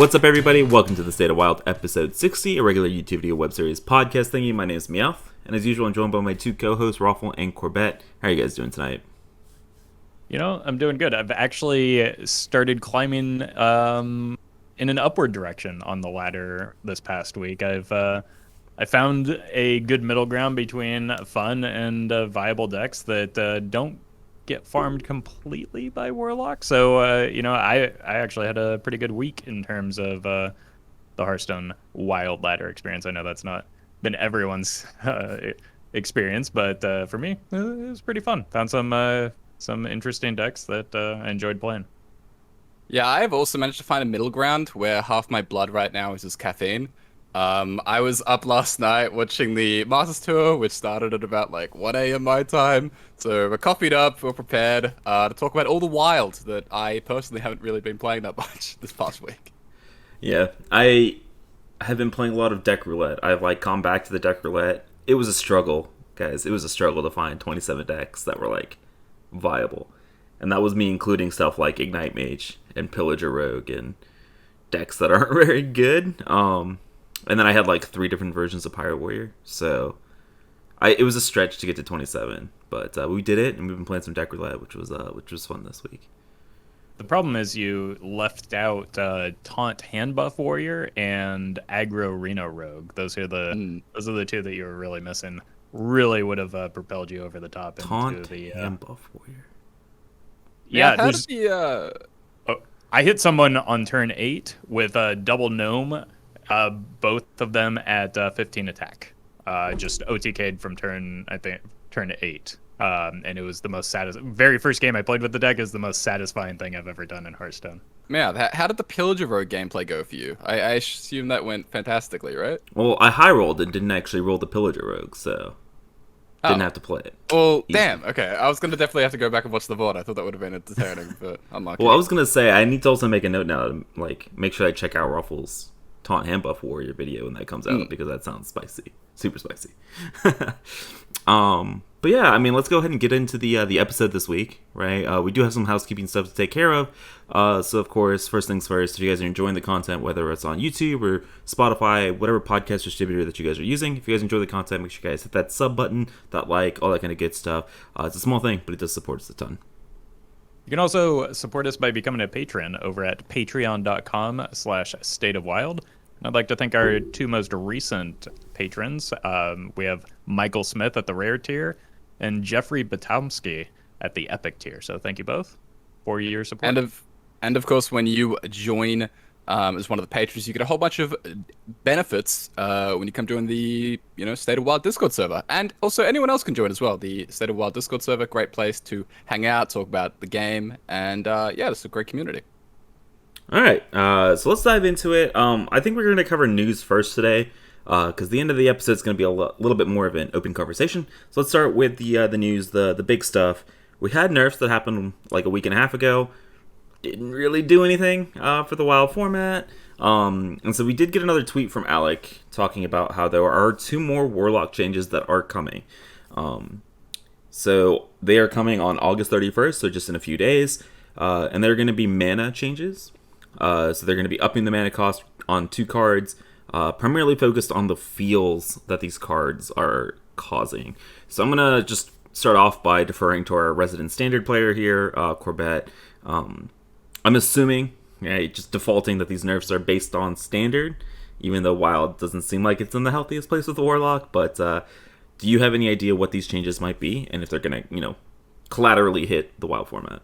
What's up, everybody? Welcome to the State of Wild, episode 60, a regular YouTube video web series podcast thingy. My name is Meowth, and as usual, I'm joined by my two co-hosts, Roffle and Corbett. How are you guys doing tonight? You know, I'm doing good. I've actually started climbing in an upward direction on the ladder this past week. I found a good middle ground between fun and viable decks that don't get farmed completely by warlock. So I actually had a pretty good week in terms of the Hearthstone wild ladder experience. I know that's not been everyone's experience, but for me, it was pretty fun. Found some interesting decks that I enjoyed playing. Yeah, I've also managed to find a middle ground where half my blood right now is just caffeine. I was up last night watching the Masters Tour, which started at about like 1 a.m. my time. So we're coffeeed up, we're prepared to talk about all the wild that I personally haven't really been playing that much this past week. Yeah, I have been playing a lot of deck roulette. I've come back to the deck roulette. It was a struggle, guys. It was a struggle to find 27 decks that were viable. And that was me including stuff like Ignite Mage and Pillager Rogue and decks that aren't very good. And then I had 3 different versions of Pirate Warrior. So it was a stretch to get to 27, but we did it, and we've been playing some deck roulette, which was fun this week. The problem is you left out Taunt Handbuff Warrior and Aggro Reno Rogue. Those are the two that you were really missing. Really would have propelled you over the top into the Handbuff Warrior. Yeah, how did the I hit someone on turn 8 with a double gnome, both of them at 15 attack. Just OTK'd from turn 8. And it was the most very first game I played with the deck is the most satisfying thing I've ever done in Hearthstone. Man, how did the Pillager Rogue gameplay go for you? I assume that went fantastically, right? Well, I high rolled and didn't actually roll the Pillager Rogue, so didn't have to play it. Well, Easy. damn. Okay, I was gonna definitely have to go back and watch the VOD. I thought that would have been entertaining, but I'm not. Well, I was gonna say I need to also make a note now to make sure I check out Ruffle's Taunt Handbuff Warrior video when that comes out because that sounds spicy, super spicy. But yeah, I mean, let's go ahead and get into the episode this week, right? We do have some housekeeping stuff to take care of. So of course, first things first, if you guys are enjoying the content, whether it's on YouTube or Spotify, whatever podcast distributor that you guys are using, if you guys enjoy the content, make sure you guys hit that sub button, that like, all that kind of good stuff. It's a small thing, but it does support us a ton. You can also support us by becoming a patron over at patreon.com/stateofwild. I'd like to thank our 2 most recent patrons. We have Michael Smith at the rare tier and Jeffrey Batomsky at the epic tier. So thank you both for your support. And of course, when you join as one of the patrons, you get a whole bunch of benefits when you come join the State of Wild Discord server. And also anyone else can join as well. The State of Wild Discord server, great place to hang out, talk about the game, and yeah, it's a great community. All right, so let's dive into it. I think we're going to cover news first today, because the end of the episode is going to be a little bit more of an open conversation. So let's start with the news, the big stuff. We had nerfs that happened a week and a half ago. Didn't really do anything for the WoW format. And so we did get another tweet from Alec talking about how there are 2 more Warlock changes that are coming. So they are coming on August 31st, so just in a few days. And they're going to be mana changes. So they're going to be upping the mana cost on 2 cards, primarily focused on the feels that these cards are causing. So I'm going to just start off by deferring to our resident standard player here, Corbett. I'm assuming, just defaulting that these nerfs are based on standard, even though Wild doesn't seem like it's in the healthiest place with the Warlock. But do you have any idea what these changes might be, and if they're going to, collaterally hit the Wild format?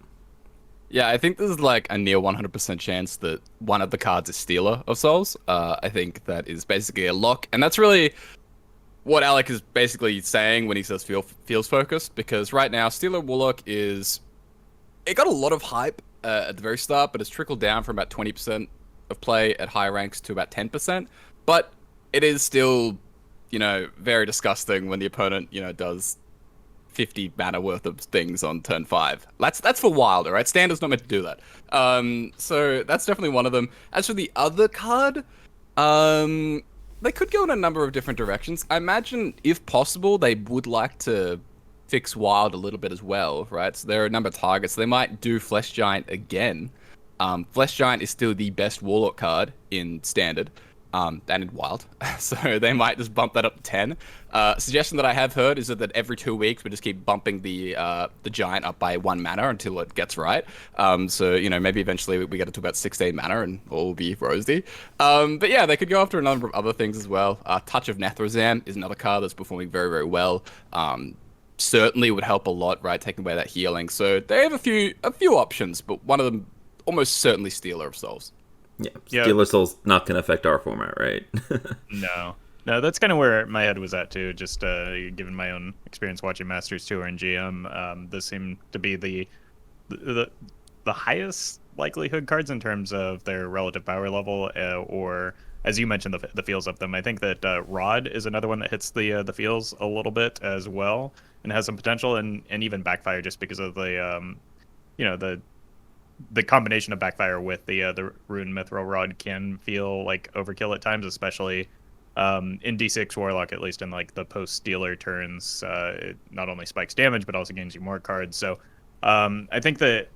Yeah, I think there's a near 100% chance that one of the cards is Stealer of Souls. I think that is basically a lock, and that's really what Alec is basically saying when he says feels focused, because right now Stealer Warlock it got a lot of hype at the very start, but it's trickled down from about 20% of play at higher ranks to about 10%. But it is still, very disgusting when the opponent, does 50 mana worth of things on turn 5. That's for Wild, right? Standard's not meant to do that. So that's definitely one of them. As for the other card, they could go in a number of different directions. I imagine, if possible, they would like to fix Wild a little bit as well, right? So there are a number of targets. They might do Flesh Giant again. Flesh Giant is still the best Warlock card in Standard, and in Wild, so they might just bump that up to 10. Suggestion that I have heard is that every 2 weeks we just keep bumping the Giant up by 1 mana until it gets right. So you know, maybe eventually we get it to about 16 mana and all will be rosy. But yeah, they could go after a number of other things as well. Touch of Nethrozan is another card that's performing very, very well. Certainly would help a lot, right? Taking away that healing. So they have a few options, but one of them almost certainly Stealer of Souls. Yeah, Stealer Soul's not going to affect our format, right? No, that's kind of where my head was at too. Just given my own experience watching Masters Tour and GM, this seemed to be the highest likelihood cards in terms of their relative power level, or as you mentioned, the feels of them. I think that Rod is another one that hits the feels a little bit as well and has some potential, and even Backfire just because of the the combination of Backfire with the Rune Mithril Rod can feel like overkill at times, especially in D6 Warlock, at least in like the post-Stealer turns. It not only spikes damage, but also gains you more cards. So I think that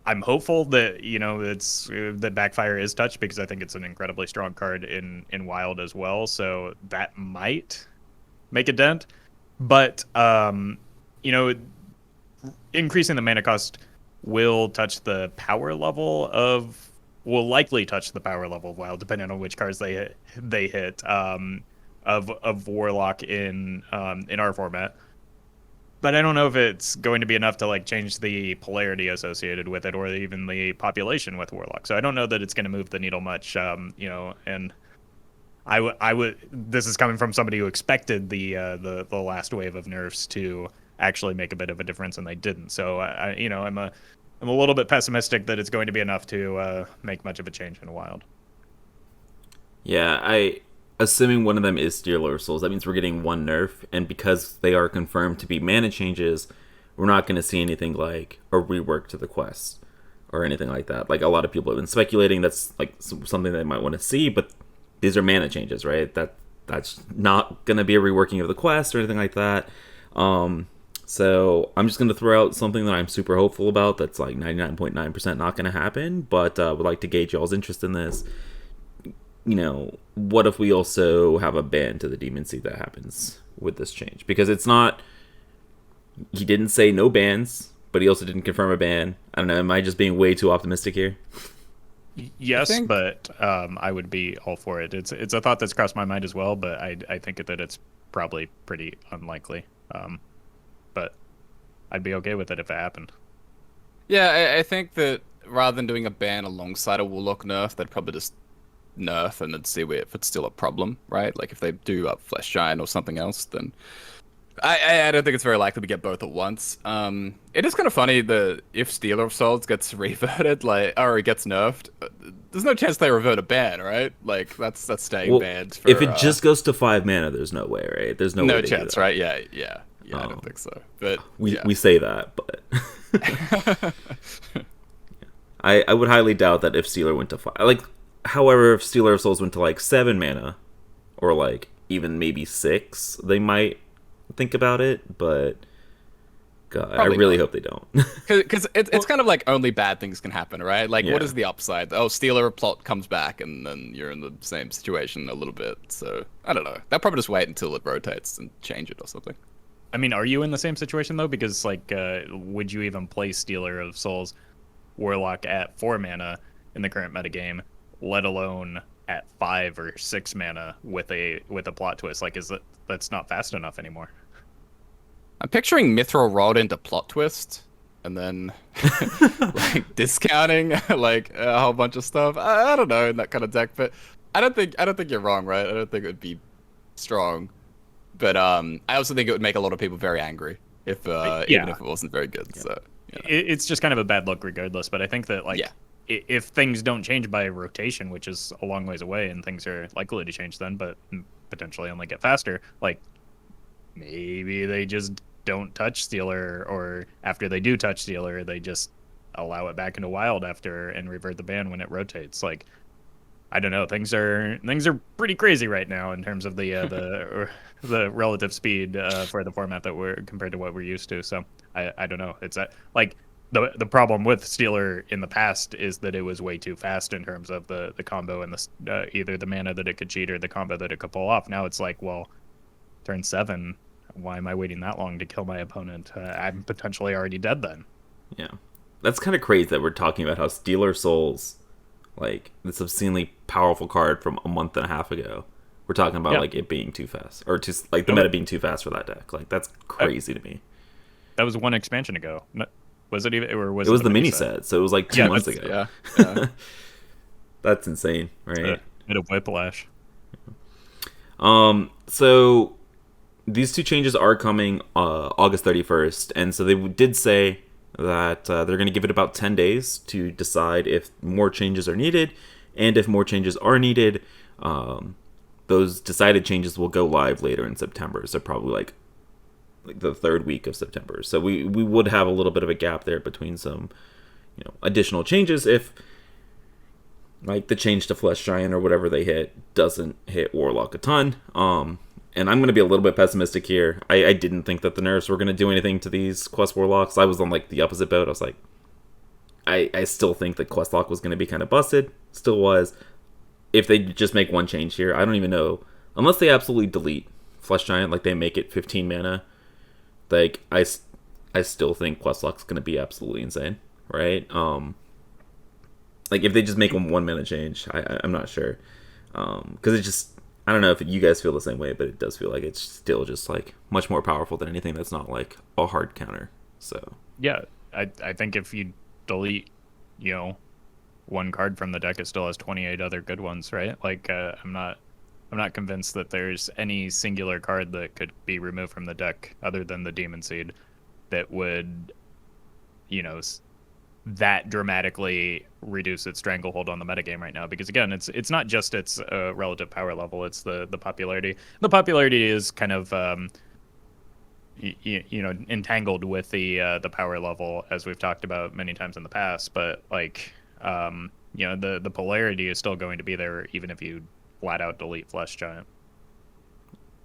I'm hopeful that, it's that Backfire is touched, because I think it's an incredibly strong card in Wild as well. So that might make a dent. But, increasing the mana cost will likely touch the power level of Wild, depending on which cards they hit of Warlock in our format. But I don't know if it's going to be enough to like change the polarity associated with it, or even the population with Warlock. So I don't know that it's going to move the needle much. And I would. This is coming from somebody who expected the last wave of nerfs to actually make a bit of a difference, and they didn't. So I'm a little bit pessimistic that it's going to be enough to make much of a change in Wild. Yeah, assuming one of them is Stealer of Souls, that means we're getting one nerf, and because they are confirmed to be mana changes, we're not going to see anything like a rework to the quest or anything like that. Like, a lot of people have been speculating that's like something they might want to see, but these are mana changes, right? That's not going to be a reworking of the quest or anything like that. So I'm just going to throw out something that I'm super hopeful about that's like 99.9% not going to happen, but would like to gauge y'all's interest in this. What if we also have a ban to the Demon Seed that happens with this change? Because it's not... He didn't say no bans, but he also didn't confirm a ban. I don't know, am I just being way too optimistic here? Yes, but I would be all for it. It's a thought that's crossed my mind as well, but I think that it's probably pretty unlikely. But I'd be okay with it if it happened. Yeah, I think that rather than doing a ban alongside a Warlock nerf, they'd probably just nerf and then see if it's still a problem, right? Like if they do up Flesh Giant or something else, then I don't think it's very likely we get both at once. It is kind of funny that if Stealer of Souls gets reverted, or it gets nerfed, there's no chance they revert a ban, right? Like that's staying banned. If it just goes to 5 mana, there's no way, right? There's no way chance, right? Yeah. I don't think so. But we say that, but I would highly doubt that if Stealer went to 5. However, if Stealer of Souls went to like 7 mana, or like even maybe 6, they might think about it. But God, probably I really hope they don't. Because it's kind of like only bad things can happen, right? Like, what is the upside? Oh, Stealer plot comes back, and then you're in the same situation a little bit. So I don't know. They'll probably just wait until it rotates and change it or something. I mean, are you in the same situation though? Because would you even play Stealer of Souls Warlock at 4 mana in the current metagame, let alone at 5 or 6 mana with a plot twist? Like, that's not fast enough anymore? I'm picturing Mithril Rod into plot twist, and then like discounting like a whole bunch of stuff. I don't know, in that kind of deck, but I don't think you're wrong, right? I don't think it would be strong. But I also think it would make a lot of people very angry if even if it wasn't very good. Yeah. So it's just kind of a bad look regardless. But I think that if things don't change by rotation, which is a long ways away, and things are likely to change then, but potentially only get faster, like maybe they just don't touch Stealer, or after they do touch Stealer, they just allow it back into Wild after and revert the ban when it rotates. Like, I don't know. Things are pretty crazy right now in terms of the relative speed for the format that we're compared to what we're used to. So I don't know. It's like the problem with Stealer in the past is that it was way too fast in terms of the combo and either the mana that it could cheat or the combo that it could pull off. Now it's like, well, turn 7, why am I waiting that long to kill my opponent? I'm potentially already dead then. Yeah. That's kind of crazy that we're talking about how Stealer Souls, like this obscenely powerful card from a month and a half ago, we're talking about like it being too fast, or just like the meta being too fast for that deck. Like that's crazy to me. That was one expansion ago. Was it even, or was it was the mini set? So it was like 2 months ago. Yeah. That's insane, right? Bit of whiplash. So these two changes are coming August 31st, and so they did say that they're going to give it about 10 days to decide if more changes are needed, and if more changes are needed, those decided changes will go live later in September, so probably like the third week of September. So we would have a little bit of a gap there between some, additional changes if like the change to Flesh Giant or whatever they hit doesn't hit Warlock a ton. And I'm going to be a little bit pessimistic here. I didn't think that the nerfs were going to do anything to these Quest Warlocks. I was on like the opposite boat. I was like, I still think that Quest Lock was going to be kind of busted. Still was. If they just make one change here, I don't even know. Unless they absolutely delete Flesh Giant, like they make it 15 mana, like I still think Quest Lock's going to be absolutely insane, right? Like if they just make one mana change, I'm not sure. Because it just, I don't know if you guys feel the same way, but it does feel like it's still just like much more powerful than anything that's not like a hard counter. So yeah, I think if you delete, one card from the deck, it still has 28 other good ones, right? Like I'm not convinced that there's any singular card that could be removed from the deck other than the Demon Seed that would, that dramatically reduce its stranglehold on the metagame right now. Because again, it's not just its relative power level; it's the popularity. The popularity is kind of entangled with the power level, as we've talked about many times in the past. But like the polarity is still going to be there even if you flat out delete Flesh Giant.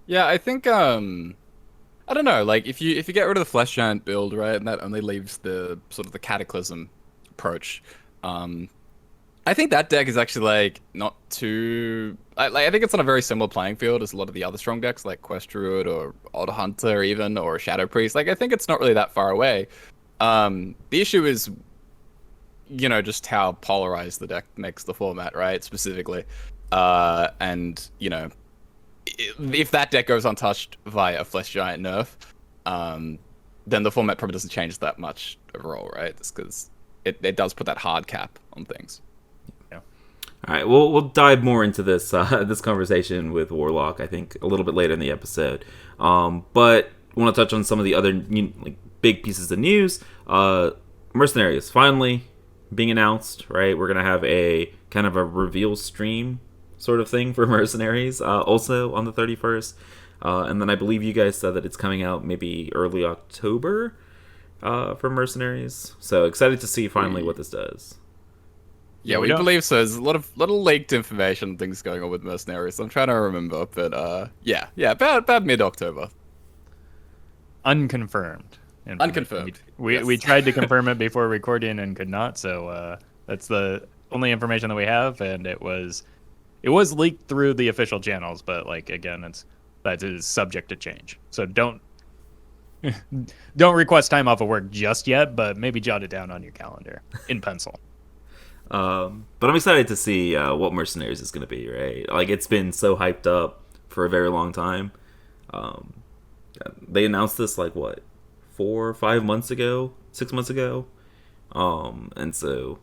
Yeah, I think I don't know, like if you get rid of the Flesh Giant build, right, and that only leaves the sort of the Cataclysm approach, I think that deck is actually like not too I think it's on a very similar playing field as a lot of the other strong decks like Quest Druid or Odd Hunter even, or Shadow Priest. Like I think it's not really that far away. The issue is just how polarized the deck makes the format, right, specifically. And if that deck goes untouched via a Flesh Giant nerf, then the format probably doesn't change that much overall, right? It's because it does put that hard cap on things. Yeah. All right, we'll dive more into this this conversation with Warlock, I think, a little bit later in the episode. But I want to touch on some of the other big pieces of news. Mercenaries finally being announced, right? We're gonna have a kind of a reveal stream sort of thing for Mercenaries, also on the 31st. And then I believe you guys said that it's coming out maybe early October for Mercenaries. So excited to see finally what this does. Yeah, we believe so. There's a lot of little leaked information and things going on with Mercenaries. I'm trying to remember, but yeah, about mid-October. Unconfirmed. Unconfirmed. We tried to confirm it before recording and could not, so that's the only information that we have, and it was leaked through the official channels, but like again, that is subject to change. So don't request time off of work just yet, but maybe jot it down on your calendar in pencil. But I'm excited to see what Mercenaries is going to be, right? Like it's been so hyped up for a very long time. They announced this like what, 4 or 5 months ago, 6 months ago, and so.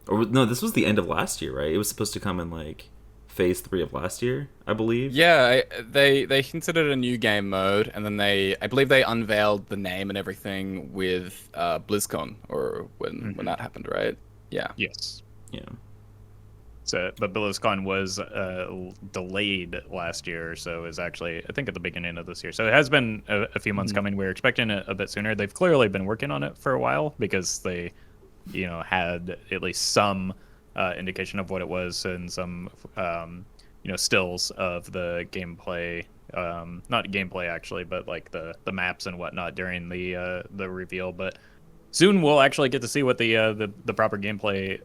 Or no, this was the end of last year, right? It was supposed to come in like phase 3 of last year, I believe. Yeah, they hinted at a new game mode, and then I believe they unveiled the name and everything with BlizzCon, or when that happened, right? Yeah. Yes. Yeah. So, but BlizzCon was delayed last year, so it was actually, I think, at the beginning of this year. So it has been a few months coming. We were expecting it a bit sooner. They've clearly been working on it for a while because they had at least some indication of what it was and some, stills of the gameplay, not gameplay actually, but like the maps and whatnot during the reveal. But soon we'll actually get to see what the proper gameplay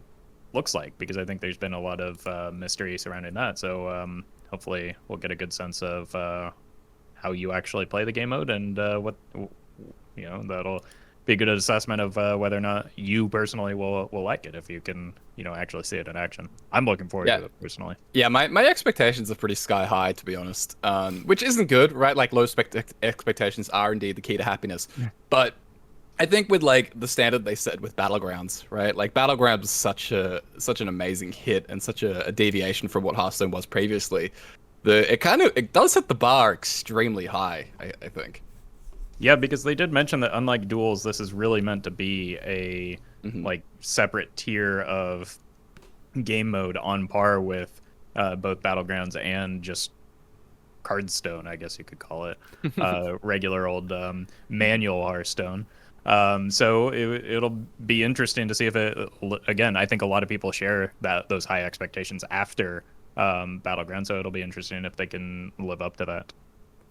looks like, because I think there's been a lot of mystery surrounding that. So hopefully we'll get a good sense of how you actually play the game mode, and what that'll be a good assessment of whether or not you personally will like it, if you can actually see it in action. I'm looking forward to it personally. Yeah, my expectations are pretty sky high, to be honest, which isn't good, right? Like low expectations are indeed the key to happiness. But I think with like the standard they set with Battlegrounds, right? Like Battlegrounds is such an amazing hit and such a deviation from what Hearthstone was previously. It does set the bar extremely high, I think. Yeah, because they did mention that unlike duels, this is really meant to be a like separate tier of game mode on par with both Battlegrounds and just Cardstone, I guess you could call it, regular old manual Hearthstone. So it'll be interesting to see if again, I think a lot of people share those high expectations after Battleground, so it'll be interesting if they can live up to that.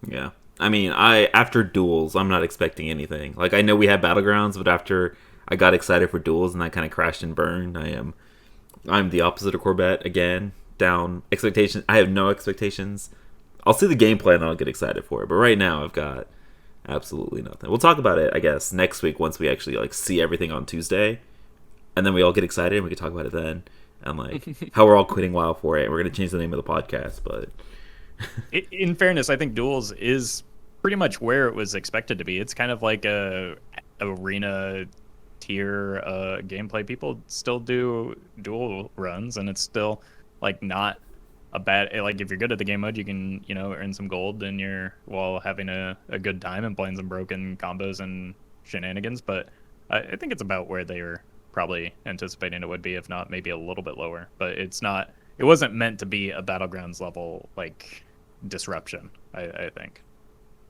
Yeah. I mean, after duels, I'm not expecting anything. Like, I know we had Battlegrounds, but after I got excited for duels and that kind of crashed and burned, I'm the opposite of Corbett again. Down expectations. I have no expectations. I'll see the gameplay and then I'll get excited for it. But right now, I've got absolutely nothing. We'll talk about it, I guess, next week once we actually like see everything on Tuesday, and then we all get excited and we can talk about it then, and like how we're all quitting WoW for it. And we're gonna change the name of the podcast, but in fairness, I think duels is pretty much where it was expected to be. It's kind of like a arena tier gameplay. People still do duel runs, and it's still like not a bad, like if you're good at the game mode, you can earn some gold and you're while having a good time and playing some broken combos and shenanigans. But I think it's about where they were probably anticipating it would be, if not maybe a little bit lower. But it wasn't meant to be a Battlegrounds level like disruption, I think.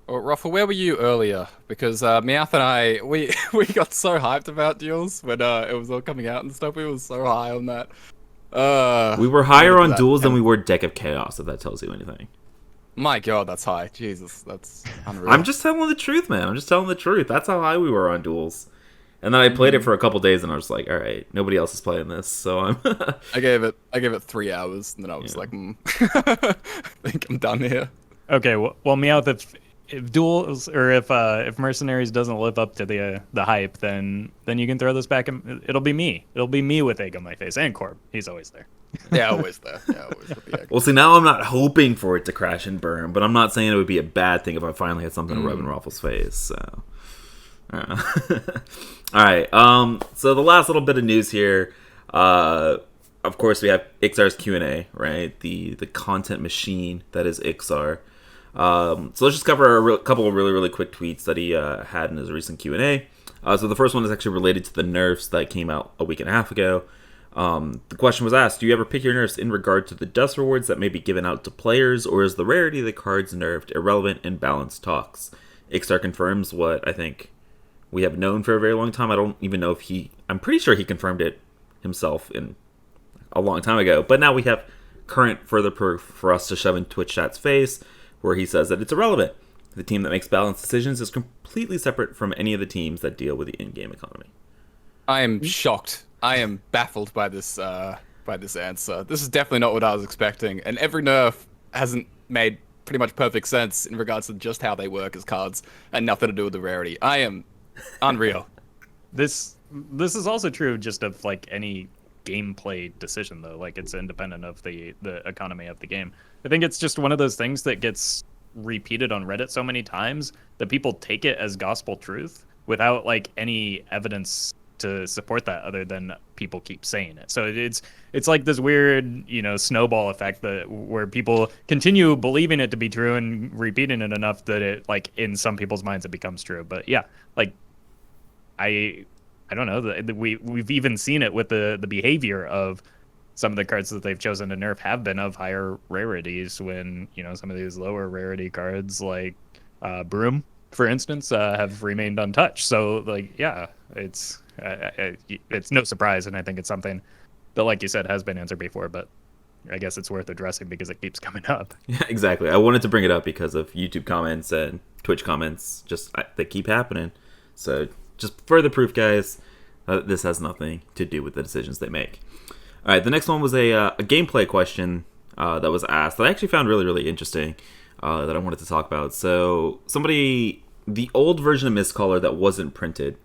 Well, Roffle, where were you earlier? Because Meowth and I, we got so hyped about duels when it was all coming out and stuff. We were so high on that. We were higher on duels than we were Deck of Chaos, if that tells you anything. My god, that's high. Jesus, that's unreal. I'm just telling the truth, man. I'm just telling the truth. That's how high we were on duels. And then I played it for a couple days, and I was like, all right, nobody else is playing this, so I'm... I gave it 3 hours, and then I was like, I think I'm done here. Okay, well Meowth, if duels, or if Mercenaries doesn't live up to the hype, then you can throw this back. It'll be me. It'll be me with egg on my face, and Corb. He's always there. Yeah, always there. Yeah, always with the egg. Well, see, now I'm not hoping for it to crash and burn, but I'm not saying it would be a bad thing if I finally had something to rub in Roffle's face. So, all right. So the last little bit of news here. Of course, we have Ixar's Q&A, right? The content machine that is Ixar. So let's just cover a couple of really, really quick tweets that he had in his recent Q&A. So the first one is actually related to the nerfs that came out a week and a half ago. The question was asked, do you ever pick your nerfs in regard to the dust rewards that may be given out to players, or is the rarity of the cards nerfed irrelevant in balanced talks? Ixar confirms what I think we have known for a very long time. I don't even know if I'm pretty sure he confirmed it himself in a long time ago, but now we have current further proof for us to shove in Twitch chat's face, where he says that it's irrelevant. The team that makes balanced decisions is completely separate from any of the teams that deal with the in-game economy. I am shocked. I am baffled by this answer. This is definitely not what I was expecting, and every nerf hasn't made pretty much perfect sense in regards to just how they work as cards, and nothing to do with the rarity. I am unreal. This is also true just of like any gameplay decision, though. Like, it's independent of the economy of the game. I think it's just one of those things that gets repeated on Reddit so many times that people take it as gospel truth without like any evidence to support that, other than people keep saying it. So it's like this weird, snowball effect where people continue believing it to be true and repeating it enough that it, like, in some people's minds it becomes true. But yeah, like I don't know, we've even seen it with the behavior of some of the cards that they've chosen to nerf have been of higher rarities, when some of these lower rarity cards like Broom, for instance, have remained untouched. So like, yeah, it's no surprise, and I think it's something that, like you said, has been answered before, but I guess it's worth addressing because it keeps coming up. Yeah, exactly. I wanted to bring it up because of YouTube comments and Twitch comments. They keep happening. So just further proof, guys, this has nothing to do with the decisions they make. All right, the next one was a gameplay question that was asked that I actually found really, really interesting that I wanted to talk about. So the old version of Mistcaller that wasn't printed,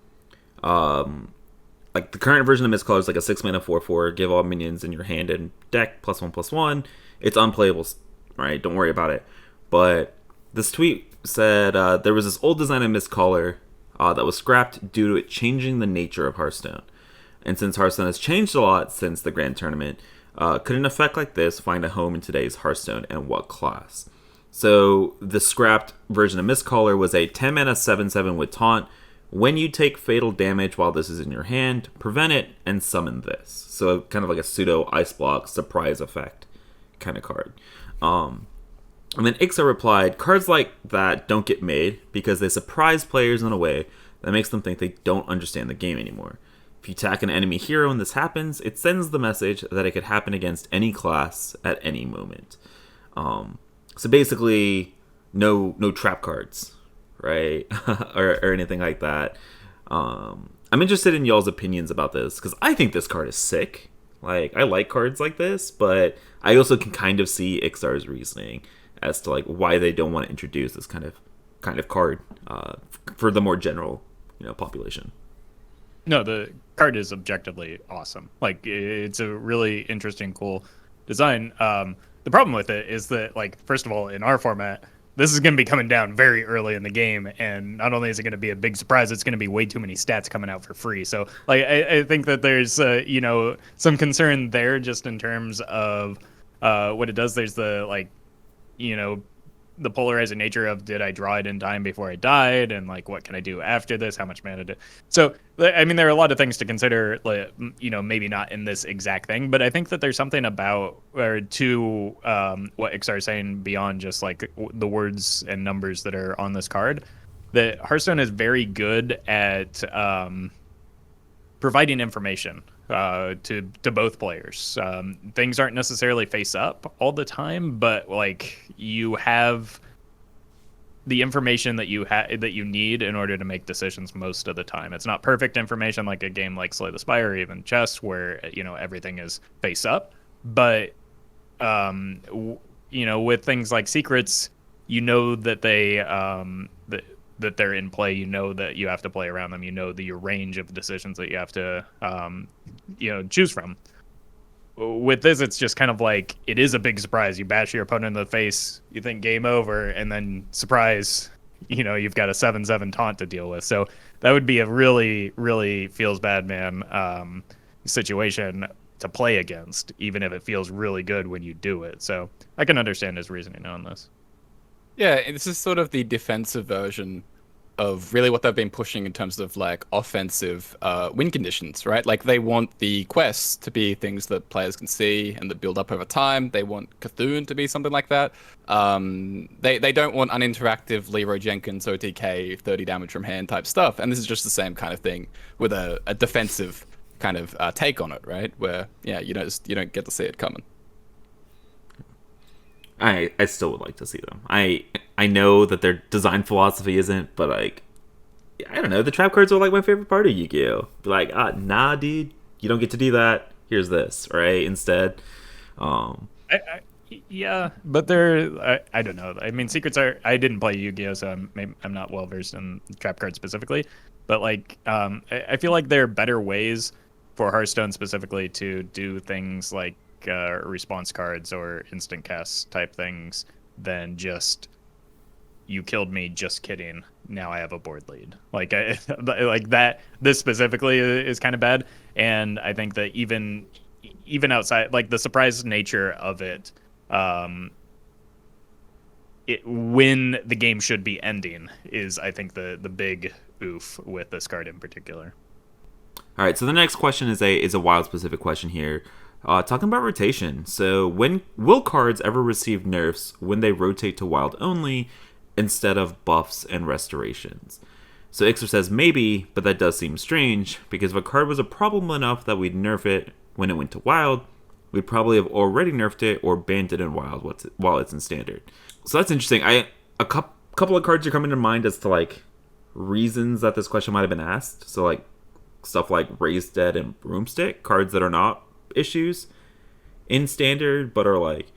like the current version of Mistcaller is like a 6-mana 4/4, give all minions in your hand and deck +1/+1. It's unplayable, right? Don't worry about it. But this tweet said there was this old design of Mistcaller that was scrapped due to it changing the nature of Hearthstone. And since Hearthstone has changed a lot since the Grand Tournament, could an effect like this find a home in today's Hearthstone, and what class? So the scrapped version of Mistcaller was a 10-mana 7/7 with Taunt. When you take fatal damage while this is in your hand, prevent it and summon this. So kind of like a pseudo ice block surprise effect kind of card. And then Ixar replied, cards like that don't get made because they surprise players in a way that makes them think they don't understand the game anymore. If you attack an enemy hero and this happens, it sends the message that it could happen against any class at any moment. So basically, no trap cards, right? or anything like that. I'm interested in y'all's opinions about this because I think this card is sick. Like, I like cards like this, but I also can kind of see Ixar's reasoning as to like why they don't want to introduce this kind of card for the more general, population. No, the card is objectively awesome. Like, it's a really interesting, cool design. The problem with it is that, like, first of all, in our format, this is going to be coming down very early in the game, and not only is it going to be a big surprise, it's going to be way too many stats coming out for free. So, like, I think that there's, some concern there just in terms of what it does. There's the, like, the polarizing nature of, did I draw it in time before I died, and like, what can I do after this, how much mana did. So I mean, there are a lot of things to consider, like, maybe not in this exact thing, but I think that there's something about or to what Ixar is saying beyond just like the words and numbers that are on this card, that Hearthstone is very good at providing information to both players. Things aren't necessarily face up all the time, but like, you have the information that you need in order to make decisions most of the time. It's not perfect information like a game like Slay the Spire or even chess, where everything is face up, but with things like secrets, that they that they're in play, that you have to play around them, your range of decisions that you have to choose from. With this, it's just kind of like, it is a big surprise. You bash your opponent in the face, you think game over, and then surprise, you've got a 7/7 taunt to deal with. So that would be a really, really feels bad man situation to play against, even if it feels really good when you do it. So I can understand his reasoning on this. Yeah, this is sort of the defensive version of really what they've been pushing in terms of like offensive win conditions, right? Like, they want the quests to be things that players can see and that build up over time. They want Cthulhu to be something like that. They don't want uninteractive Leroy Jenkins OTK 30 damage from hand type stuff. And this is just the same kind of thing with a defensive kind of take on it, right? Where you don't get to see it coming. I still would like to see them. I know that their design philosophy isn't, but like, I don't know. The trap cards are like my favorite part of Yu-Gi-Oh! Like, nah, dude, you don't get to do that. Here's this, right? Instead, yeah, but they're I don't know. I mean, secrets are. I didn't play Yu-Gi-Oh, so I'm not well versed in trap cards specifically. But like, I feel like there are better ways for Hearthstone specifically to do things like response cards or instant cast type things than just, you killed me, just kidding, now I have a board lead. Like, like that. This specifically is kind of bad, and I think that even outside, like, the surprise nature of it, when the game should be ending, is, I think, the big oof with this card in particular. All right, so the next question is a wild specific question here. Talking about rotation. So, when will cards ever receive nerfs when they rotate to wild only instead of buffs and restorations? So Ixar says maybe, but that does seem strange, because if a card was a problem enough that we'd nerf it when it went to wild, we'd probably have already nerfed it or banned it in wild while it's in standard. So that's interesting. A couple of cards are coming to mind as to like reasons that this question might have been asked. So like stuff like Raised Dead and Broomstick, cards that are not issues in Standard, but are like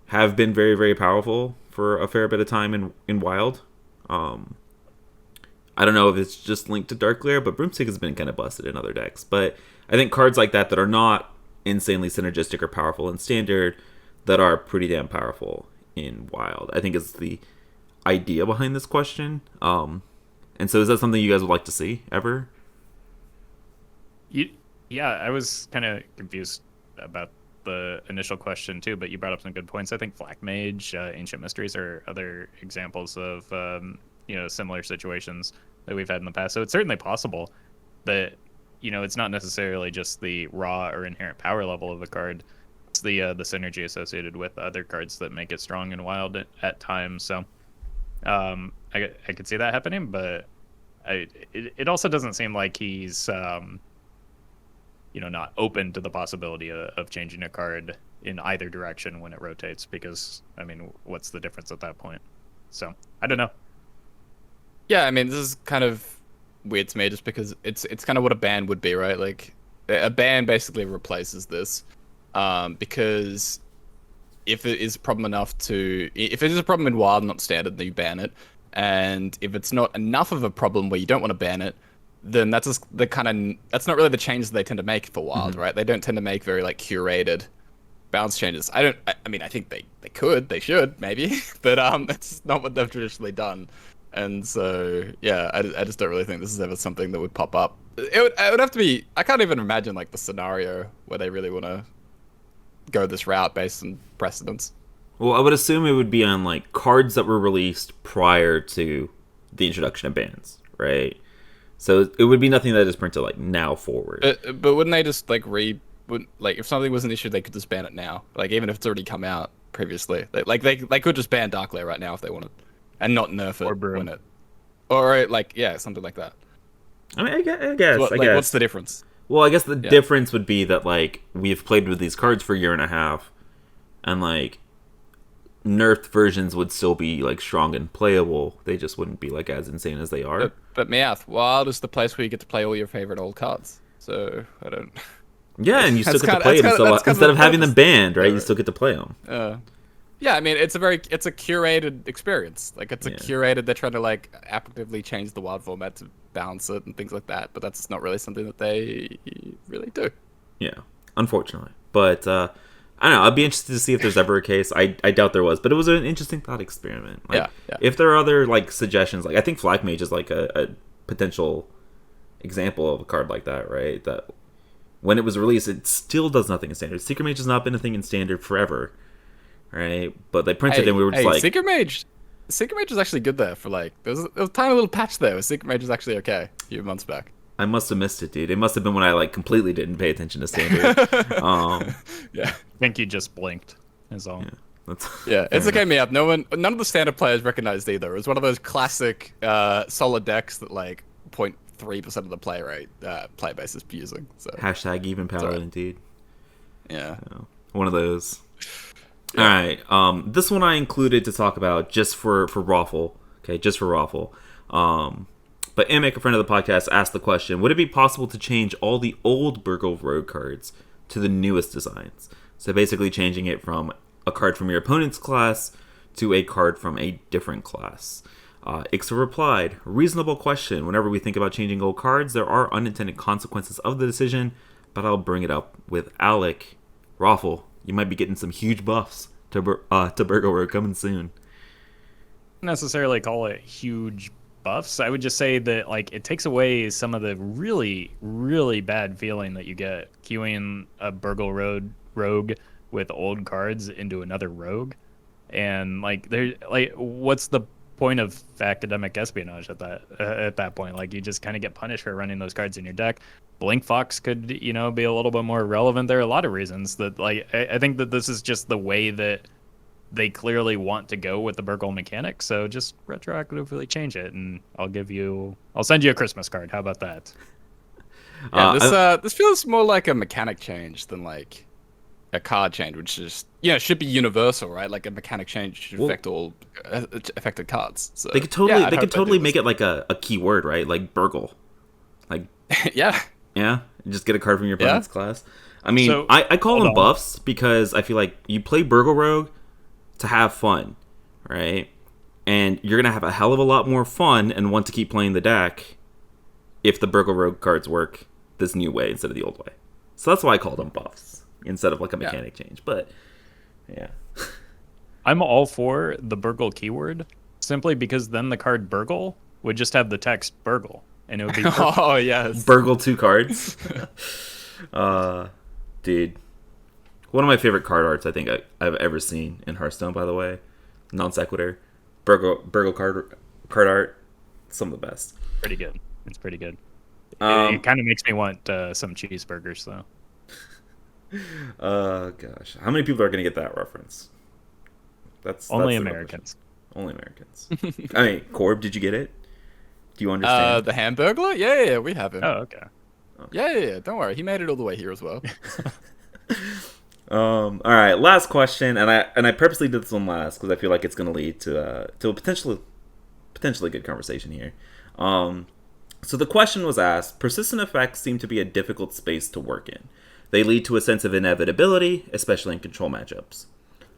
have been very, very powerful for a fair bit of time in Wild. I don't know if it's just linked to Dark Lair, but Broomstick has been kind of busted in other decks. But I think cards like that are not insanely synergistic or powerful in Standard, that are pretty damn powerful in Wild, I think is the idea behind this question. And so is that something you guys would like to see ever? Yeah, I was kind of confused about the initial question too, but you brought up some good points. I think Black Mage, Ancient Mysteries are other examples of similar situations that we've had in the past. So it's certainly possible that it's not necessarily just the raw or inherent power level of a card. It's the synergy associated with other cards that make it strong and wild at times. So I could see that happening, but it also doesn't seem like he's not open to the possibility of changing a card in either direction when it rotates, because I mean, what's the difference at that point? So I don't know. Yeah, I mean, this is kind of weird to me just because it's kind of what a ban would be, right? Like a ban basically replaces this, because if it is a problem in Wild, not Standard, then you ban it. And if it's not enough of a problem where you don't want to ban it, then that's just that's not really the changes they tend to make for Wild, right? They don't tend to make very like curated bounce changes. I mean, I think they should maybe, but that's not what they've traditionally done. And so, yeah, I just don't really think this is ever something that would pop up. It would have to be, I can't even imagine like the scenario where they really want to go this route based on precedence. Well, I would assume it would be on like cards that were released prior to the introduction of bans, right? So it would be nothing that is printed like now forward. But wouldn't they just like if something was an issue, they could just ban it now, like even if it's already come out previously. They could just ban Dark Lair right now if they wanted, and not nerf it when it, or something like that. I mean, I guess. What's the difference? Well, I guess the difference would be that like we've played with these cards for a year and a half, and like nerfed versions would still be like strong and playable. They just wouldn't be like as insane as they are. But Meowth, Wild is the place where you get to play all your favorite old cards. So I don't. Yeah, and you still get to play them. Instead of having them banned, right? You still get to play them. Yeah, I mean, it's a curated experience. Like, it's a curated. They're trying to like actively change the Wild format to balance it and things like that. But that's not really something that they really do. Yeah, unfortunately. But I don't know. I'd be interested to see if there's ever a case. I doubt there was, but it was an interesting thought experiment. Like, yeah. If there are other like suggestions, like I think Flag Mage is like a potential example of a card like that, right? That when it was released, it still does nothing in Standard. Secret Mage has not been a thing in Standard forever, right? But they printed it and we were just like... Secret Mage was actually good there for like... There was a tiny little patch there where Secret Mage was actually okay a few months back. I must have missed it, dude. It must have been when I like completely didn't pay attention to Standard. Yeah. I think you just blinked, is all. Yeah, it's okay, Meowth. None of the Standard players recognized either. It was one of those classic solid decks that like 0.3% of the player base is using. So hashtag even power, indeed. Yeah. One of those. Yeah. All right. This one I included to talk about just for Roffle. Okay, just for Roffle. But Amick, a friend of the podcast, asked the question, would it be possible to change all the old Burgle Rogue cards to the newest designs? So basically changing it from a card from your opponent's class to a card from a different class. Ixa replied, reasonable question. Whenever we think about changing old cards, there are unintended consequences of the decision, but I'll bring it up with Alec. Roffle, you might be getting some huge buffs to Burgle Rogue coming soon. Not necessarily call it huge buffs. I would just say that like it takes away some of the really, really bad feeling that you get queuing a Burgle Rogue with old cards into another rogue, and like what's the point of academic espionage at that point? Like you just kind of get punished for running those cards in your deck. Blink Fox could be a little bit more relevant. There are a lot of reasons that like I think that this is just the way that they clearly want to go with the Burgle mechanic, so just retroactively change it, and I'll send you a Christmas card. How about that? Yeah, this feels more like a mechanic change than like a card change, which is should be universal, right? Like a mechanic change should Well, affect all affected cards. So they could totally I'd they hope could they do totally this. make it like a keyword, right? Like Burgle. Like Yeah. yeah, just get a card from your Yeah. opponent's class. I mean, So, I call hold them on. buffs because I feel like you play Burgle Rogue to have fun, right? And you're gonna have a hell of a lot more fun and want to keep playing the deck if the Burgle Rogue cards work this new way instead of the old way. So that's why I call them buffs instead of like a mechanic change. But yeah, I'm all for the Burgle keyword simply because then the card Burgle would just have the text Burgle, and it would be perfect. Oh yes. Burgle 2 cards. Dude, one of my favorite card arts I think I've ever seen in Hearthstone. By the way, non sequitur, Burgle card art, some of the best. pretty good. It's pretty good. Um, It kind of makes me want some cheeseburgers, though. Gosh, how many people are gonna get that reference? That's Only the real Americans. question. Only Americans. I mean, Corb, did you get it? Do you understand? The Hamburglar? Yeah, we have him. Oh, okay. Yeah. Don't worry, he made it all the way here as well. All right, last question, and I purposely did this one last because I feel like it's going to lead to a potentially good conversation here. So the question was asked: persistent effects seem to be a difficult space to work in. They lead to a sense of inevitability, especially in control matchups.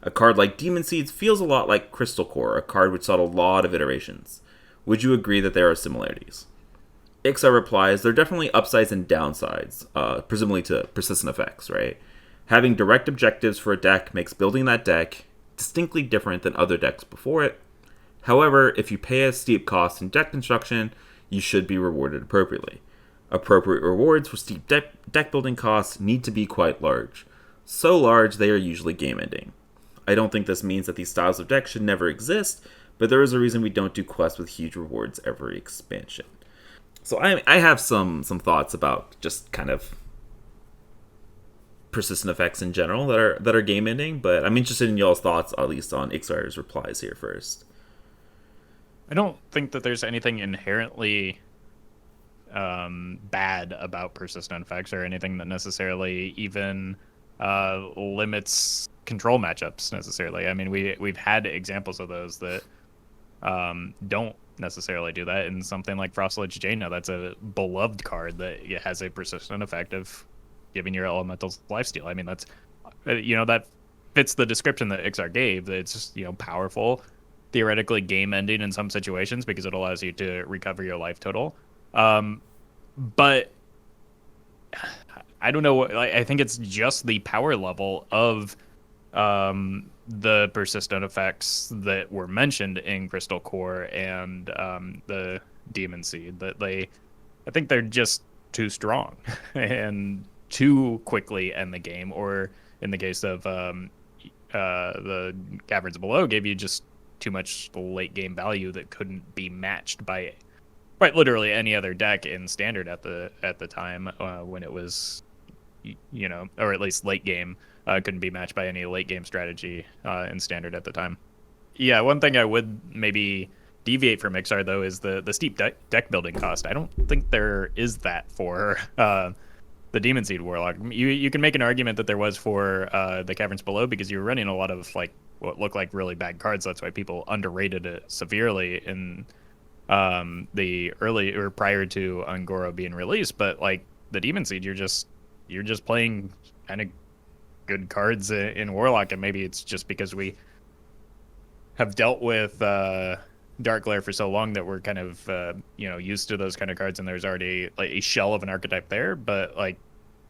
A card like Demon Seeds feels a lot like Crystal Core, a card which saw a lot of iterations. Would you agree that there are similarities? Ixar replies, there are definitely upsides and downsides, presumably to persistent effects, right? Having direct objectives for a deck makes building that deck distinctly different than other decks before it. However, if you pay a steep cost in deck construction, you should be rewarded appropriately. Appropriate rewards for steep deck building costs need to be quite large. So large, they are usually game-ending. I don't think this means that these styles of deck should never exist, but there is a reason we don't do quests with huge rewards every expansion. So I have some thoughts about just kind of persistent effects in general that are game ending, but I'm interested in y'all's thoughts, at least on Ixar's replies here first. I don't think that there's anything inherently bad about persistent effects or anything that necessarily even limits control matchups necessarily. I mean, we've had examples of those that don't necessarily do that. In something like Frostledge Jaina, that's a beloved card that has a persistent effect of giving your elementals lifesteal. I mean, that's that fits the description that Ixar gave. It's just powerful, theoretically game ending in some situations because it allows you to recover your life total. But I don't know. I think it's just the power level of the persistent effects that were mentioned in Crystal Core and the Demon Seed that I think they're just too strong and too quickly end the game, or in the case of the Caverns Below, gave you just too much late game value that couldn't be matched by quite literally any other deck in Standard at the time when it was, or at least late game. Couldn't be matched by any late game strategy in Standard at the time. Yeah, one thing I would maybe deviate from Ixar, though, is the steep deck building cost. I don't think there is that for the Demon Seed Warlock. You can make an argument that there was for the Caverns Below because you were running a lot of what looked like really bad cards. That's why people underrated it severely in the early or prior to Un'Goro being released. But the Demon Seed, you're just playing kind of good cards in Warlock, and maybe it's just because we have dealt with Dark Glare for so long that we're kind of used to those kind of cards, and there's already a shell of an archetype there. But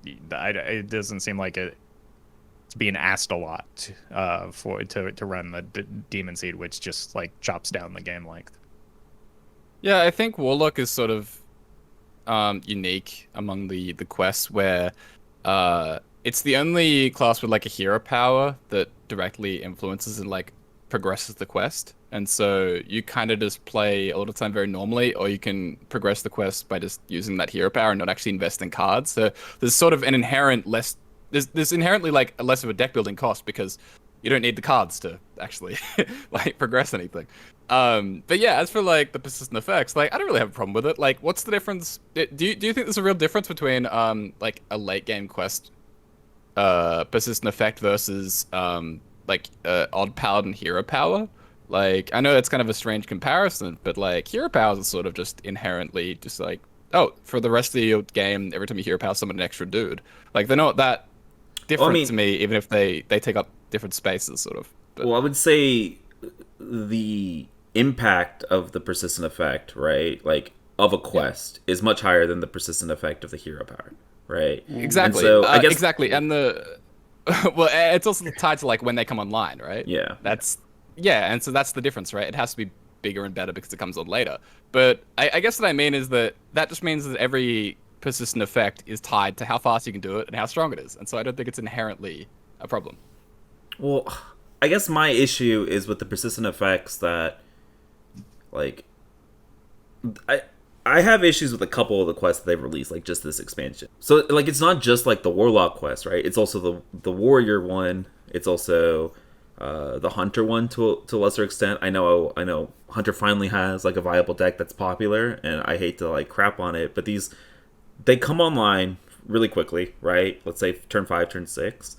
it doesn't seem like it's being asked a lot to run the Demon Seed, which just chops down the game length. Yeah, I think Warlock is sort of unique among the quests where it's the only class with a hero power that directly influences and progresses the quest. And so you kind of just play a lot of time very normally, or you can progress the quest by just using that hero power and not actually invest in cards. So there's sort of an inherent there's inherently a less of a deck building cost because you don't need the cards to actually progress anything. But yeah, as for the persistent effects, I don't really have a problem with it. What's the difference? Do you think there's a real difference between a late game quest persistent effect versus like odd paladin hero power. Like I know that's kind of a strange comparison, but like hero powers are sort of just inherently just like, oh, for the rest of your game, every time you hero power summon an extra dude. Like they're not that Well, I different to mean, me, even if they take up different spaces, sort of. But well, I would say the impact of the persistent effect, right? Like of a quest is much higher than the persistent effect of the hero power, right? And exactly, so I guess exactly, and the well, it's also tied to like when they come online, right? yeah. That's yeah, and so that's the difference, right? It has to be bigger and better because it comes on later. But I guess what I mean is that just means that every persistent effect is tied to how fast you can do it and how strong it is, and so I don't think it's inherently a problem. Well, I guess my issue is with the persistent effects that, like, I I have issues with a couple of the quests that they've released, like just this expansion. So, like, it's not just like the warlock quest, right? It's also the warrior one. It's also the hunter one to a lesser extent. I know hunter finally has like a viable deck that's popular, and I hate to like crap on it, but they come online really quickly, right? Let's say turn 5, turn 6.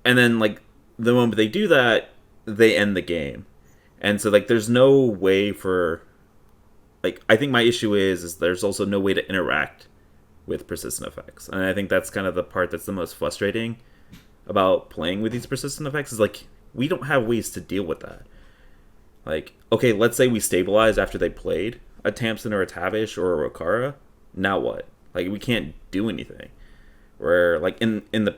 And then like the moment they do that, they end the game. And so like there's no way for like I think my issue is there's also no way to interact with persistent effects. And I think that's kind of the part that's the most frustrating about playing with these persistent effects is like we don't have ways to deal with that. Like, okay, let's say we stabilize after they played a Tamsin or a Tavish or a Rokara. Now what? Like we can't do anything. Where like in the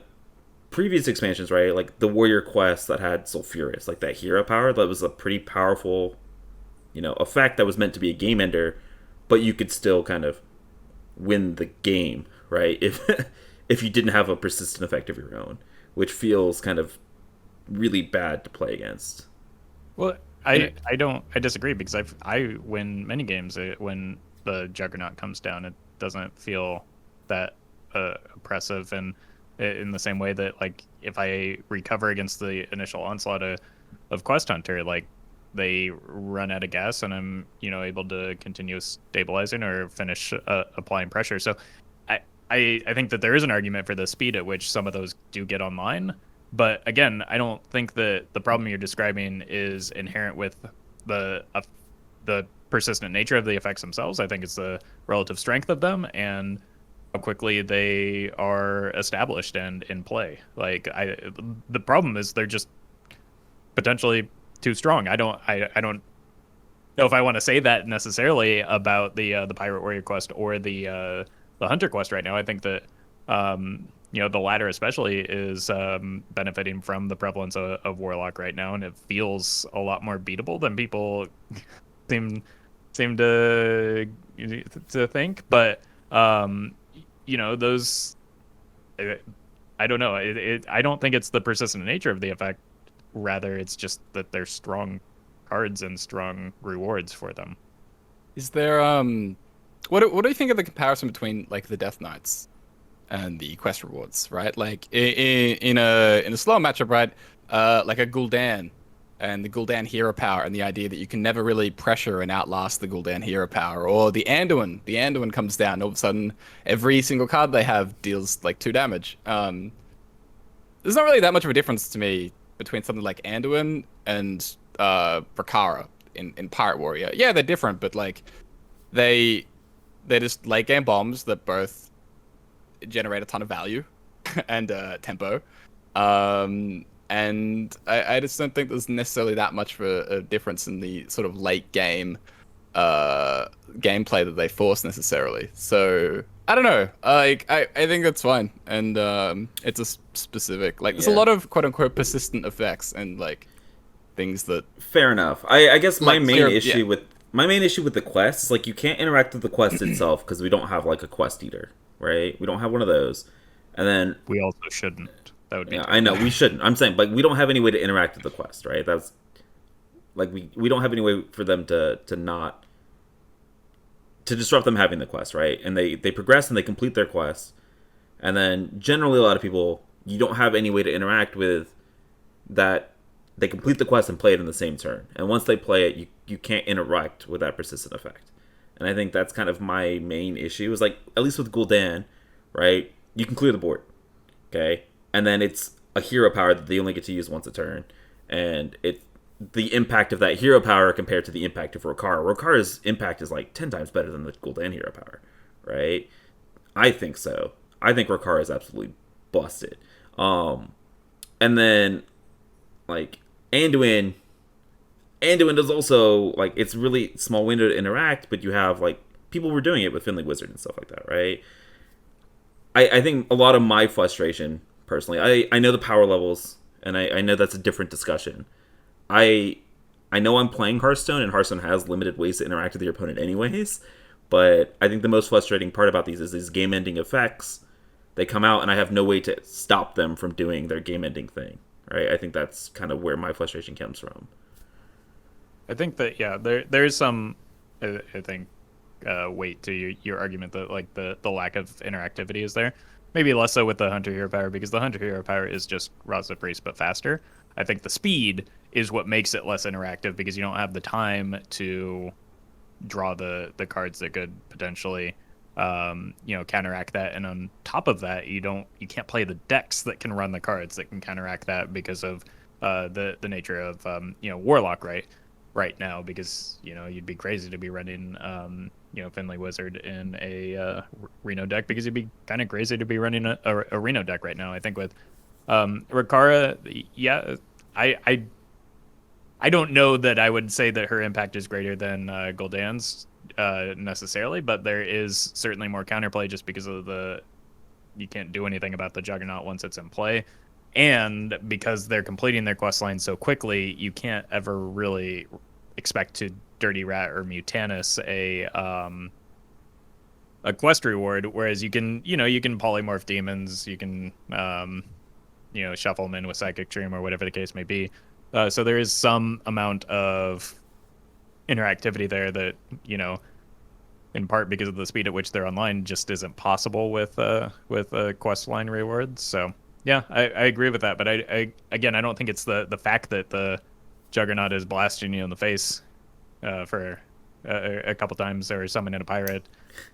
previous expansions, right? Like the warrior quest that had Sulfuris, like that hero power, that was a pretty powerful, effect that was meant to be a game ender, but you could still kind of win the game, right? If you didn't have a persistent effect of your own, which feels kind of really bad to play against. Well, I disagree because I win many games when the Juggernaut comes down. It doesn't feel that oppressive, and in the same way that like if I recover against the initial onslaught of Quest Hunter, like they run out of gas and I'm able to continue stabilizing or finish applying pressure. So I think that there is an argument for the speed at which some of those do get online. But again, I don't think that the problem you're describing is inherent with the persistent nature of the effects themselves. I think it's the relative strength of them and how quickly they are established and in play. Like the problem is they're just potentially too strong. I don't know if I want to say that necessarily about the Pirate Warrior quest or the Hunter quest right now. I think that the latter especially is benefiting from the prevalence of Warlock right now, and it feels a lot more beatable than people seem to think. But those I don't know. I don't think it's the persistent nature of the effect. Rather, it's just that they're strong cards and strong rewards for them. Is there what do you think of the comparison between like the Death Knights and the quest rewards, right? Like in a slow matchup, right? Like a Gul'dan and the Gul'dan hero power and the idea that you can never really pressure and outlast the Gul'dan hero power, or the Anduin. The Anduin comes down, all of a sudden every single card they have deals like 2 damage. There's not really that much of a difference to me between something like Anduin and Brakara in Pirate Warrior. Yeah, they're different, but like they're just late game bombs that both generate a ton of value and tempo. And I just don't think there's necessarily that much of a difference in the sort of late game gameplay that they force necessarily. So I don't know. Like I think that's fine, and it's a specific like there's a lot of quote unquote persistent effects and like things that. Fair enough. I guess my Like, main clear- issue yeah. with the quest is like you can't interact with the quest itself because we don't have like a quest eater, right? We don't have one of those, and then We also shouldn't. That would be I know we shouldn't. I'm saying like we don't have any way to interact with the quest, right? That's like we don't have any way for them to not to disrupt them having the quest, right? And they progress and they complete their quest, and then generally a lot of people you don't have any way to interact with that. They complete the quest and play it in the same turn, and once they play it, you can't interact with that persistent effect. And I think that's kind of my main issue. Is like at least with Gul'dan, right? You can clear the board, okay, and then it's a hero power that they only get to use once a turn, and the impact of that hero power compared to the impact of Rokara. Rokara's impact is like 10 times better than the Gul'dan hero power, right? I think so. I think Rokara is absolutely busted. And then like Anduin is also like, it's really small window to interact, but you have like people were doing it with Finley Wizard and stuff like that, right? I think a lot of my frustration personally, I know the power levels, and I know that's a different discussion. I know I'm playing Hearthstone, and Hearthstone has limited ways to interact with your opponent anyways, but I think the most frustrating part about these is these game-ending effects. They come out, and I have no way to stop them from doing their game-ending thing, right? I think that's kind of where my frustration comes from. I think that, yeah, there's some, I think, weight to your argument that like the lack of interactivity is there. Maybe less so with the Hunter Hero Power, because the Hunter Hero Power is just Raza Priest but faster. I think the speed is what makes it less interactive, because you don't have the time to draw the cards that could potentially counteract that. And on top of that, you can't play the decks that can run the cards that can counteract that because of the nature of Warlock right now, because you'd be crazy to be running Finley Wizard in a Reno deck, because you'd be kind of crazy to be running a Reno deck right now. I think with Rokara, yeah, I don't know that I would say that her impact is greater than Gul'dan's necessarily, but there is certainly more counterplay just because of you can't do anything about the Juggernaut once it's in play. And because they're completing their quest line so quickly, you can't ever really expect to Dirty Rat or Mutanus a quest reward. Whereas you can polymorph demons, you can shuffle them in with Psychic Dream or whatever the case may be. So there is some amount of interactivity there that in part because of the speed at which they're online, just isn't possible with quest line rewards. So. Yeah, I agree with that, but I don't think it's the fact that the Juggernaut is blasting you in the face for a couple times, or summoning a pirate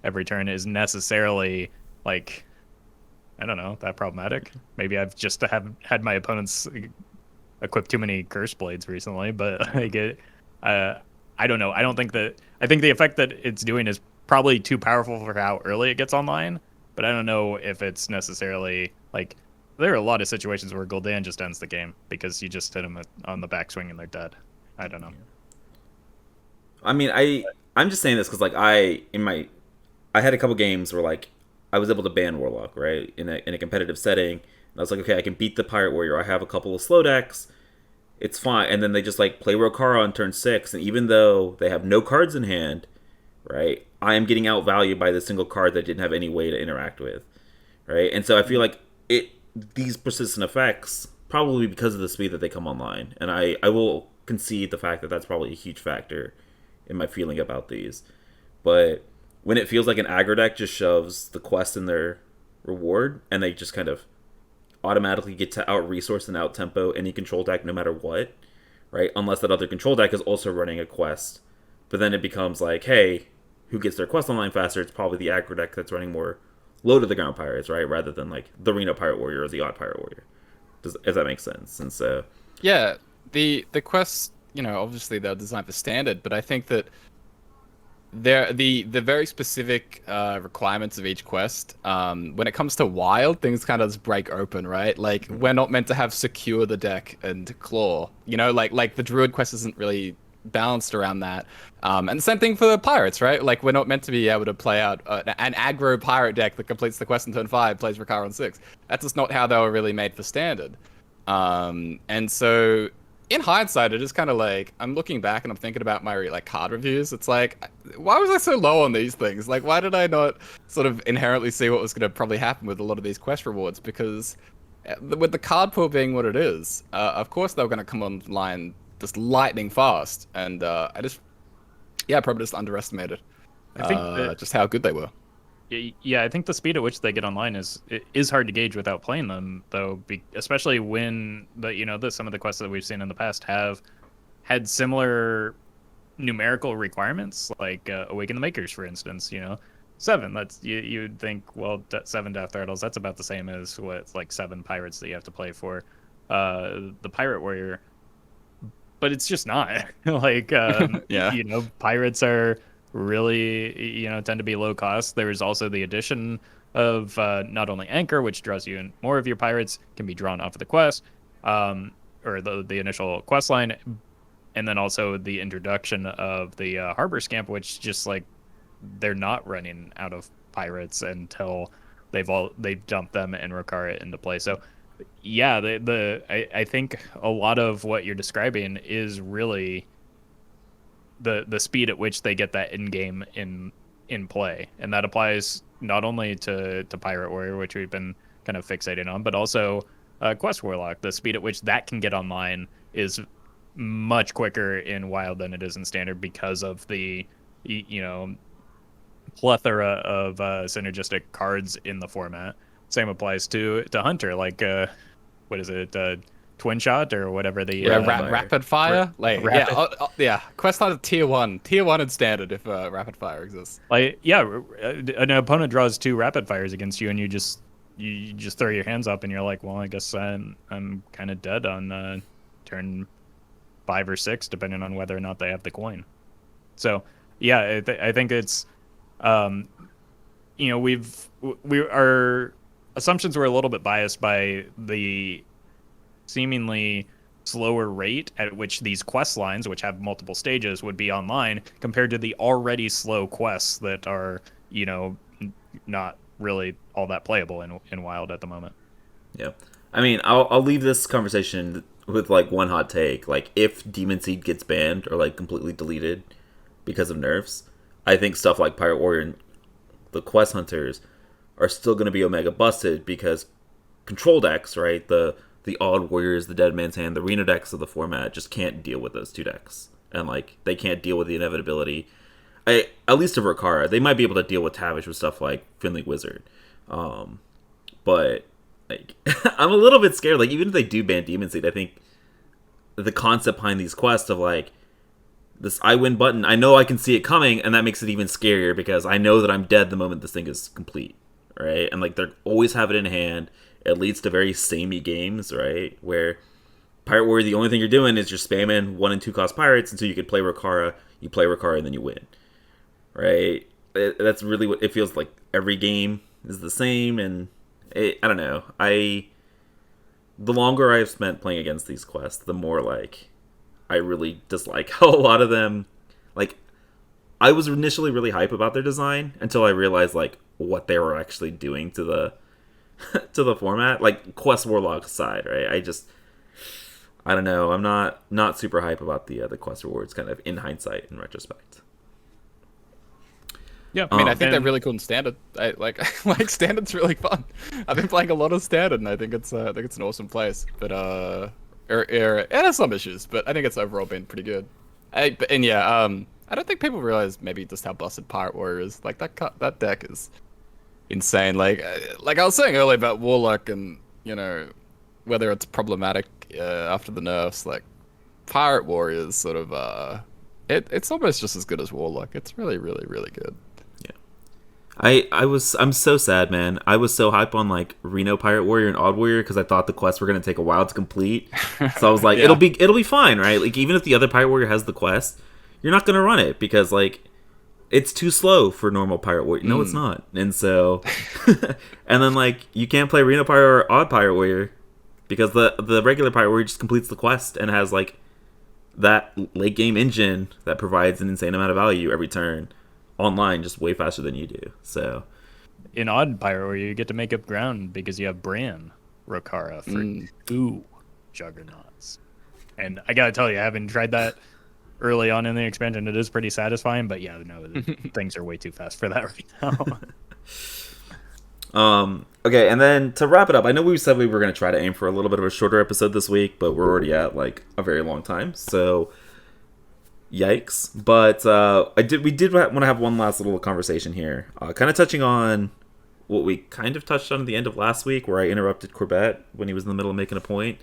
every turn, is necessarily like, I don't know, that problematic. Maybe I've just had my opponents equip too many Curse Blades recently, but I don't know. I think the effect that it's doing is probably too powerful for how early it gets online, but I don't know if it's necessarily like. There are a lot of situations where Gul'dan just ends the game because you just hit them on the backswing and they're dead. I don't know. I mean, I'm just saying this because like I had a couple games where like I was able to ban Warlock, right, in a competitive setting. And I was like, okay, I can beat the Pirate Warrior. I have a couple of slow decks. It's fine. And then they just like play Rokara on turn 6, and even though they have no cards in hand, right, I am getting outvalued by the single card that didn't have any way to interact with, right? And so I feel like these persistent effects, probably because of the speed that they come online, and I will concede the fact that that's probably a huge factor in my feeling about these. But when it feels like an aggro deck just shoves the quest in their reward, and they just kind of automatically get to out-resource and out-tempo any control deck no matter what, right? Unless that other control deck is also running a quest. But then it becomes like, hey, who gets their quest online faster? It's probably the aggro deck that's running more low to the ground pirates, right? Rather than like the Reno Pirate Warrior or the Odd Pirate Warrior. If that makes sense. And so yeah, the quests, obviously they're designed for standard, but I think that the very specific requirements of each quest, when it comes to wild, things kind of just break open, right? Like we're not meant to have secure the deck and claw, like the druid quest isn't really balanced around that. And the same thing for the pirates, right? Like we're not meant to be able to play out an aggro pirate deck that completes the quest in turn 5, plays Rokara on 6. That's just not how they were really made for standard. And so in hindsight, it is kind of like, I'm looking back and I'm thinking about my like card reviews. It's like, why was I so low on these things? Like, why did I not sort of inherently see what was going to probably happen with a lot of these quest rewards? Because with the card pool being what it is, of course they were going to come online just lightning fast, and I probably just underestimated I think just how good they were. Yeah, I think the speed at which they get online is hard to gauge without playing them, though. Especially when some of the quests that we've seen in the past have had similar numerical requirements, like Awaken the Makers, for instance. 7. That's you'd think, well, 7 Death Turtles. That's about the same as what like 7 pirates that you have to play for the Pirate Warrior. But it's just not like Yeah. pirates are really tend to be low cost. There's also the addition of not only Anchor, which draws you in more of your pirates, can be drawn off of the quest, or the initial quest line, and then also the introduction of the Harbor Scamp, which just like they're not running out of pirates until they've dumped them and Rokara into play. So yeah, I think a lot of what you're describing is really the speed at which they get that in game in play, and that applies not only to Pirate Warrior, which we've been kind of fixating on, but also Quest Warlock. The speed at which that can get online is much quicker in Wild than it is in Standard because of the plethora of synergistic cards in the format. Same applies to Hunter, like what is it, Twin Shot or whatever the rapid fire. Rapid. Quest line tier 1 in Standard if rapid fire exists. Like an opponent draws 2 rapid fires against you, and you just throw your hands up, and you're like, well, I guess I'm kind of dead on turn 5 or 6, depending on whether or not they have the coin. So yeah, I think it's our assumptions were a little bit biased by the seemingly slower rate at which these quest lines, which have multiple stages, would be online compared to the already slow quests that are not really all that playable in Wild at the moment. Yeah, I mean, I'll leave this conversation with like one hot take. Like, if Demon Seed gets banned or like completely deleted because of nerfs, I think stuff like Pirate Warrior and the Quest Hunters are still going to be Omega busted because control decks, right? The Odd Warriors, the Dead Man's Hand, the Reno decks of the format just can't deal with those 2 decks. And like, they can't deal with the inevitability. At least of Rokara. They might be able to deal with Tavish with stuff like Finley Wizard. But like, I'm a little bit scared. Like, even if they do ban Demon Seed, I think the concept behind these quests of like, this I win button, I know I can see it coming, and that makes it even scarier because I know that I'm dead the moment this thing is complete, right? And like, they always have it in hand. It leads to very samey games, right? Where Pirate Warrior, the only thing you're doing is you're spamming 1 and 2 cost pirates until you can play Rokara. You play Rokara and then you win, right? That's really what it feels like. Every game is the same, and I don't know. The longer I've spent playing against these quests, the more like I really dislike how a lot of them, like, I was initially really hype about their design until I realized like what they were actually doing to the to the format. Like, Quest Warlock aside, right? I don't know. I'm not super hype about the Quest rewards, kind of in hindsight, in retrospect. Yeah, I mean, I think they're really cool in Standard. Like Standard's really fun. I've been playing a lot of Standard, and I think it's an awesome place. But it has some issues, but I think it's overall been pretty good. I don't think people realize maybe just how busted Pirate Warrior is. Like, that deck is insane. Like I was saying earlier about Warlock, and whether it's problematic after the nerfs. Like, Pirate Warrior is sort of it's almost just as good as Warlock. It's really, really, really good. I'm so sad, man. I was so hype on like Reno Pirate Warrior and Odd Warrior because I thought the quests were gonna take a while to complete. So I was like, it'll be fine, right? Like, even if the other Pirate Warrior has the quest, you're not gonna run it because like it's too slow for normal Pirate Warrior. No, it's not. And so, and then like you can't play Reno Pirate or Odd Pirate Warrior because the regular Pirate Warrior just completes the quest and has like that late game engine that provides an insane amount of value every turn online, just way faster than you do. So in Odd Pirate Warrior, you get to make up ground because you have Bran Rokara for 2 Juggernauts. And I gotta tell you, I haven't tried that early on in the expansion. It is pretty satisfying, but yeah, no, things are way too fast for that right now. Okay, and then to wrap it up, I know we said we were going to try to aim for a little bit of a shorter episode this week, but we're already at like a very long time, so yikes. But we did want to have one last little conversation here, kind of touching on what we kind of touched on at the end of last week, where I interrupted Corbett when he was in the middle of making a point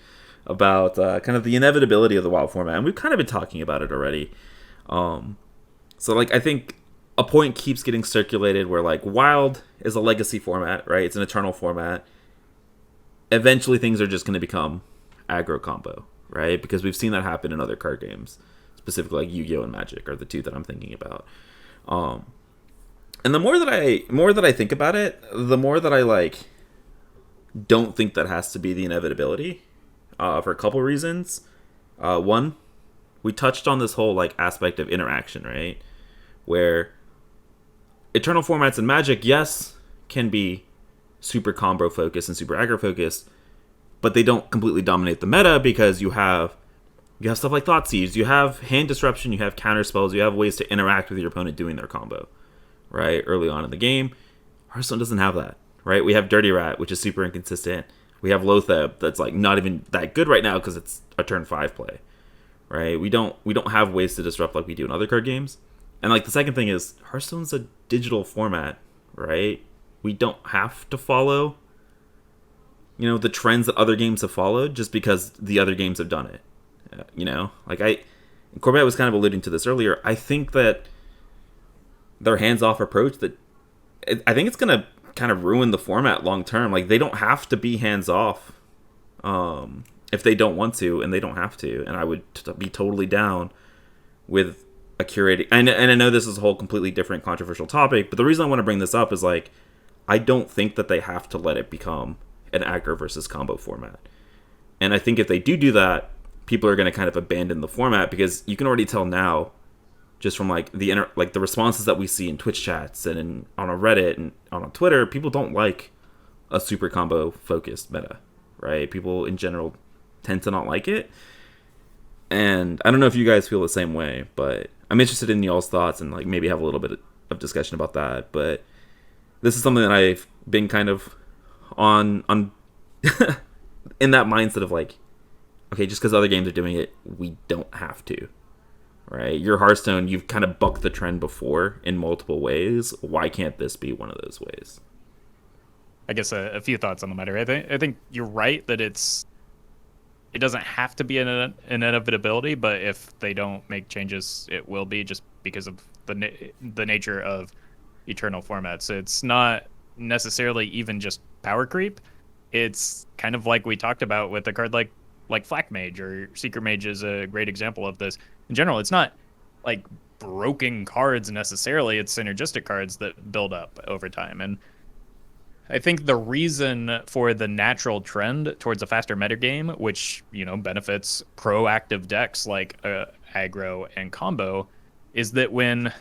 about kind of the inevitability of the WoW format, and we've kind of been talking about it already. So like, I think a point keeps getting circulated where like Wild is a legacy format, right? It's an eternal format. Eventually things are just going to become aggro combo, right? Because we've seen that happen in other card games, specifically like Yu-Gi-Oh and Magic are the two that I'm thinking about. And the more that I think about it, the more that I like don't think that has to be the inevitability, for a couple reasons. One, we touched on this whole like aspect of interaction, right? Where eternal formats in Magic, yes, can be super combo focused and super aggro focused, but they don't completely dominate the meta because you have stuff like Thought Seize, you have hand disruption, you have counter spells, you have ways to interact with your opponent doing their combo, right? Early on in the game, Hearthstone doesn't have that, right? We have Dirty Rat, which is super inconsistent. We have Lotheb, that's like not even that good right now because it's a turn 5 play, right? We don't have ways to disrupt like we do in other card games. And like the second thing is Hearthstone's a digital format, right? We don't have to follow, the trends that other games have followed just because the other games have done it. Like Corbett was kind of alluding to this earlier. I think that their hands-off approach, I think it's going to kind of ruin the format long term. Like they don't have to be hands-off if they don't want to, and they don't have to. And I would be totally down with a curated. And I know this is a whole completely different controversial topic, but the reason I want to bring this up is like I don't think that they have to let it become an aggro versus combo format. And I think if they do that, people are going to kind of abandon the format because you can already tell now, just from like the responses that we see in Twitch chats and on a Reddit and on Twitter, people don't like a super combo focused meta, right? People in general tend to not like it. And I don't know if you guys feel the same way, but I'm interested in y'all's thoughts and like maybe have a little bit of discussion about that. But this is something that I've been kind of on in that mindset of like, okay, just because other games are doing it, we don't have to, right? Your Hearthstone, you've kind of bucked the trend before in multiple ways. Why can't this be one of those ways? I guess a few thoughts on the matter. I think you're right that it doesn't have to be an inevitability, but if they don't make changes, it will be just because of the nature of eternal formats. It's not necessarily even just power creep. It's kind of like we talked about with a card like Flak Mage or Secret Mage is a great example of this. In general, it's not like broken cards necessarily. It's synergistic cards that build up over time. And I think the reason for the natural trend towards a faster metagame, which, benefits proactive decks like aggro and combo, is that when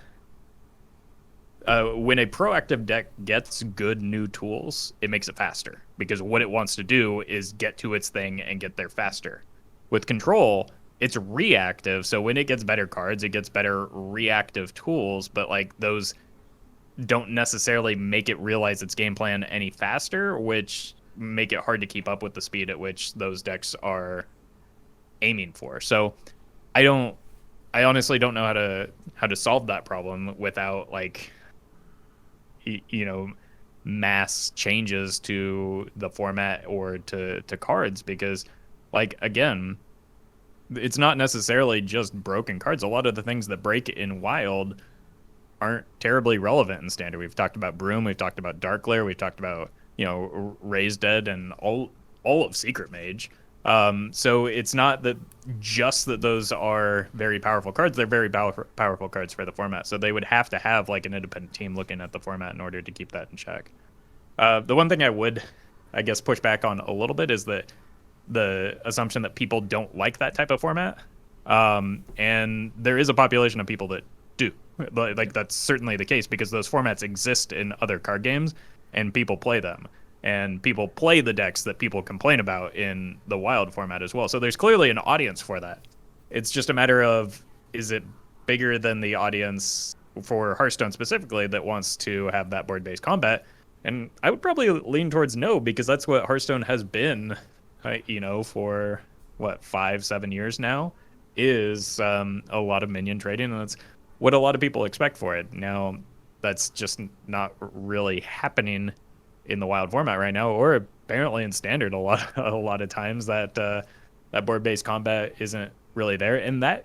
a proactive deck gets good new tools, it makes it faster because what it wants to do is get to its thing and get there faster. With control, it's reactive, so when it gets better cards, it gets better reactive tools, but like those don't necessarily make it realize its game plan any faster, which make it hard to keep up with the speed at which those decks are aiming for. So I honestly don't know how to solve that problem without like mass changes to the format or to cards, because like again, it's not necessarily just broken cards. A lot of the things that break in Wild aren't terribly relevant in Standard. We've talked about Broom, we've talked about Darkglare, we've talked about Raised Dead and all of Secret Mage. So it's not that just that those are very powerful cards. They're very powerful cards for the format. So they would have to have like an independent team looking at the format in order to keep that in check. The one thing I would, I guess, push back on a little bit is that the assumption that people don't like that type of format. And there is a population of people that do. Like that's certainly the case because those formats exist in other card games and people play them. And people play the decks that people complain about in the Wild format as well. So there's clearly an audience for that. It's just a matter of, is it bigger than the audience for Hearthstone specifically that wants to have that board-based combat? And I would probably lean towards no, because that's what Hearthstone has been, for, 5-7 years now, is a lot of minion trading. And that's what a lot of people expect for it. Now, that's just not really happening in the Wild format right now, or apparently in Standard a lot of times that board-based combat isn't really there, and that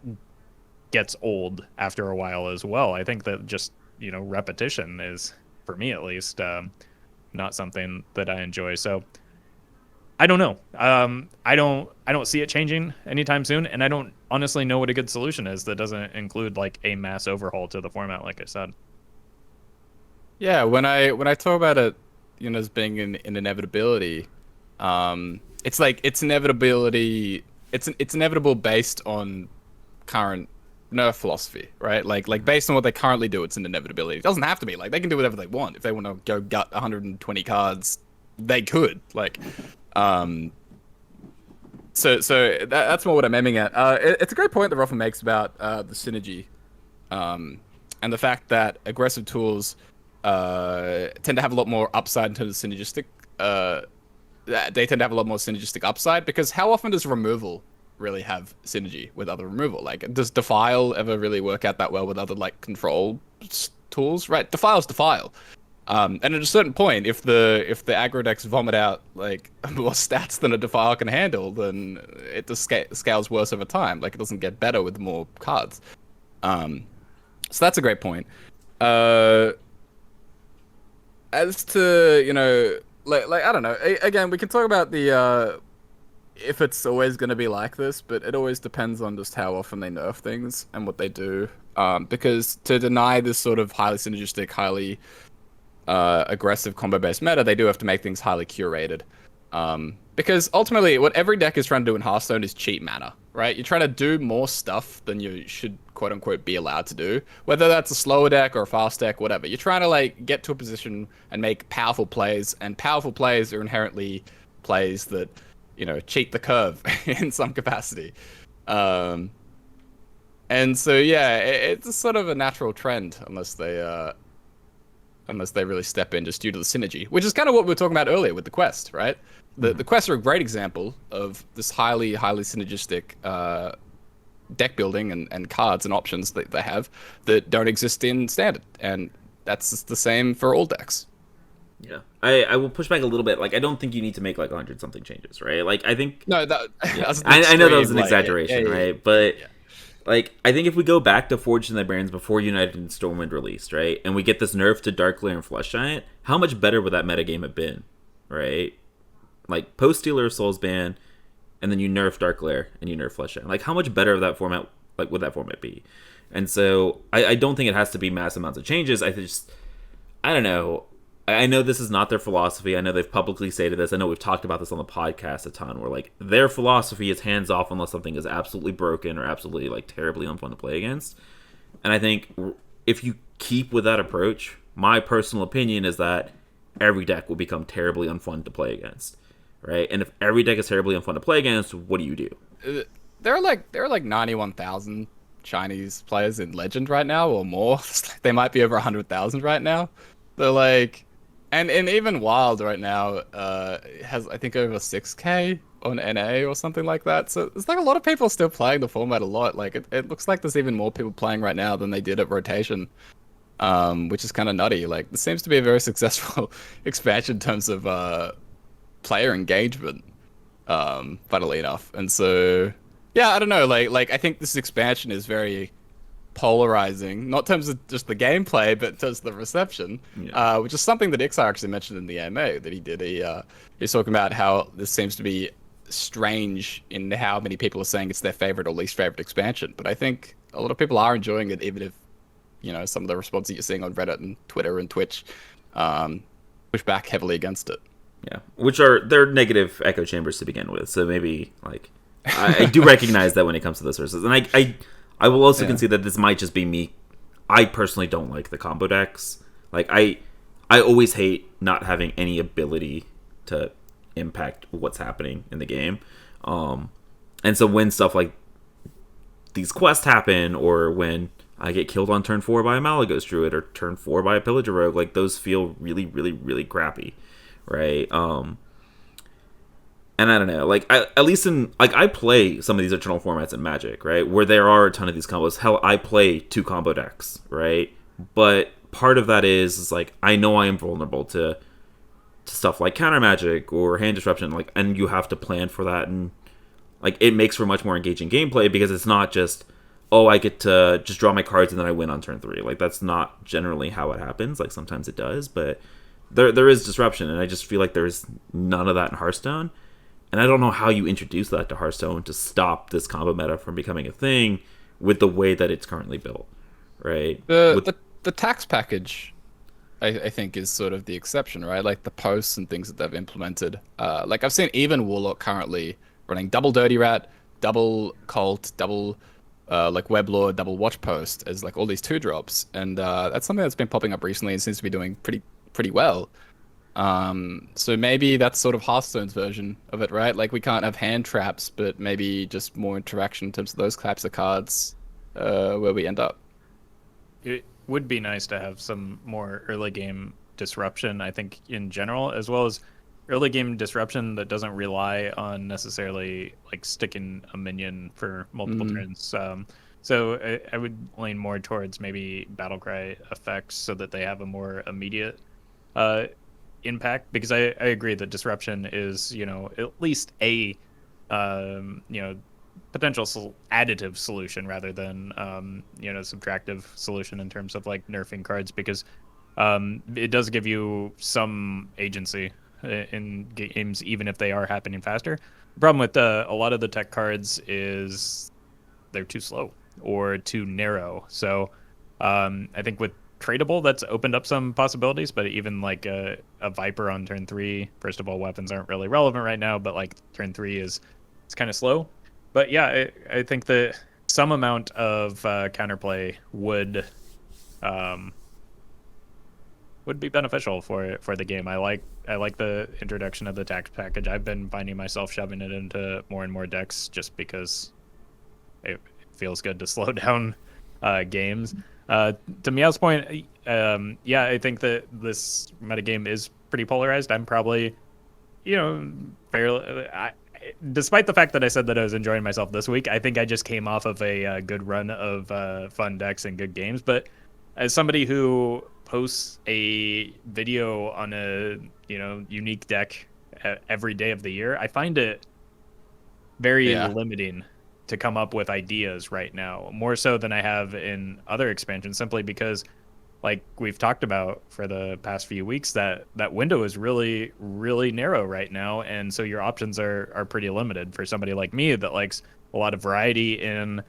gets old after a while as well. I think that just repetition is, for me at least, not something that I enjoy. So I don't know. I don't see it changing anytime soon, and I don't honestly know what a good solution is that doesn't include like a mass overhaul to the format, like I said. Yeah, when I talk about it, as being an inevitability, it's like it's inevitability. It's inevitable based on current nerf philosophy, right? Like based on what they currently do, it's an inevitability. It doesn't have to be. Like they can do whatever they want. If they want to go gut 120 cards, they could. Like, so that's more what I'm aiming at. It's a great point that Roffle makes about the synergy, and the fact that aggressive tools tend to have a lot more upside in terms of synergistic. They tend to have a lot more synergistic upside, because how often does removal really have synergy with other removal? Like, does Defile ever really work out that well with other like control tools? Right, Defile's Defile. And at a certain point, if the aggro decks vomit out like more stats than a Defile can handle, then it just scales worse over time. Like, it doesn't get better with more cards. So that's a great point. As to, like I don't know. Again, we can talk about the if it's always going to be like this, but it always depends on just how often they nerf things and what they do. Because to deny this sort of highly synergistic, highly aggressive combo-based meta, they do have to make things highly curated. Because ultimately, what every deck is trying to do in Hearthstone is cheat mana, right? You're trying to do more stuff than you should, quote-unquote, be allowed to do. Whether that's a slower deck or a fast deck, whatever. You're trying to, like, get to a position and make powerful plays, and powerful plays are inherently plays that, cheat the curve in some capacity. And so, yeah, it's a sort of a natural trend, unless they really step in just due to the synergy, which is kind of what we were talking about earlier with the quest, right? The quests are a great example of this highly synergistic deck building and cards and options that they have that don't exist in standard, and that's the same for all decks. Yeah, I will push back a little bit. Like, I don't think you need to make like 100 something changes, right? Like, I think no, that yeah. I know that was an exaggeration, right? But like, I think if we go back to Forged in the Barrens before United and Stormwind released, right, and we get this nerf to Darkglare and Flesh Giant, how much better would that metagame have been, right? Like, post Stealer of Souls ban, and then you nerf Darkglare and you nerf Flesh Giant. Like, how much better of that format, like, would that format be? And so I don't think it has to be mass amounts of changes. I don't know. I know this is not their philosophy. I know they've publicly stated this. I know we've talked about this on the podcast a ton, where like their philosophy is hands off unless something is absolutely broken or absolutely like terribly unfun to play against. And I think if you keep with that approach, my personal opinion is that every deck will become terribly unfun to play against, right? And if every deck is terribly unfun to play against, what do you do? There are like 91,000 Chinese players in Legend right now, or more. They might be over 100,000 right now. They're like. And even Wild right now has, I think, over 6K on NA or something like that. So there's like a lot of people still playing the format a lot. Like it looks like there's even more people playing right now than they did at rotation, which is kind of nutty. Like, this seems to be a very successful expansion in terms of player engagement, funnily enough. And so, yeah, I don't know. Like I think this expansion is very polarizing, not in terms of just the gameplay, but in terms of the reception, which is something that Ixar actually mentioned in the AMA that he did. He's talking about how this seems to be strange in how many people are saying it's their favorite or least favorite expansion. But I think a lot of people are enjoying it, even if, some of the responses that you're seeing on Reddit and Twitter and Twitch push back heavily against it. Yeah, they're negative echo chambers to begin with. So maybe, like, I do recognize that when it comes to the sources. And I will also concede that this might just be me. I personally don't like the combo decks. Like, I always hate not having any ability to impact what's happening in the game. And so when stuff like these quests happen, or when I get killed on turn 4 by a Malagos Druid, or turn 4 by a Pillager Rogue, like, those feel really, really, really crappy, right? And I don't know, like, at least in, like, I play some of these eternal formats in Magic, right, where there are a ton of these combos. Hell, I play 2 combo decks, right? But part of that is like, I know I am vulnerable to stuff like counter magic or hand disruption, like, and you have to plan for that, and like, it makes for much more engaging gameplay, because it's not just oh, I get to just draw my cards and then I win on turn 3. Like, that's not generally how it happens. Like, sometimes it does, but there is disruption, and I just feel like there's none of that in Hearthstone. And I don't know how you introduce that to Hearthstone to stop this combo meta from becoming a thing with the way that it's currently built, right? The tax package, I think, is sort of the exception, right? Like the posts and things that they've implemented. Like I've seen even Warlock currently running double Dirty Rat, double Cult, double like Weblord, double Watch Post as like all these 2-drops, and that's something that's been popping up recently and seems to be doing pretty well. So maybe that's sort of Hearthstone's version of it, right? Like we can't have hand traps, but maybe just more interaction in terms of those types of cards, where we end up. It would be nice to have some more early game disruption, I think, in general, as well as early game disruption that doesn't rely on necessarily like sticking a minion for multiple turns. So I would lean more towards maybe Battlecry effects so that they have a more immediate impact, because I agree that disruption is, at least a potential additive solution rather than subtractive solution in terms of like nerfing cards, because it does give you some agency in games even if they are happening faster. The problem with a lot of the tech cards is they're too slow or too narrow. So I think with tradable, that's opened up some possibilities, but even like a Viper on turn 3, first of all, weapons aren't really relevant right now, but like turn 3 it's kind of slow. But yeah, I think that some amount of counterplay would be beneficial for the game. I like the introduction of the tax package. I've been finding myself shoving it into more and more decks just because it feels good to slow down games. To Meow's point, yeah, I think that this metagame is pretty polarized. I'm probably, fairly. Despite the fact that I said that I was enjoying myself this week, I think I just came off of a good run of fun decks and good games. But as somebody who posts a video on a unique deck every day of the year, I find it very limiting to come up with ideas right now, more so than I have in other expansions, simply because, like we've talked about for the past few weeks, that window is really, really narrow right now, and so your options are pretty limited for somebody like me that likes a lot of variety in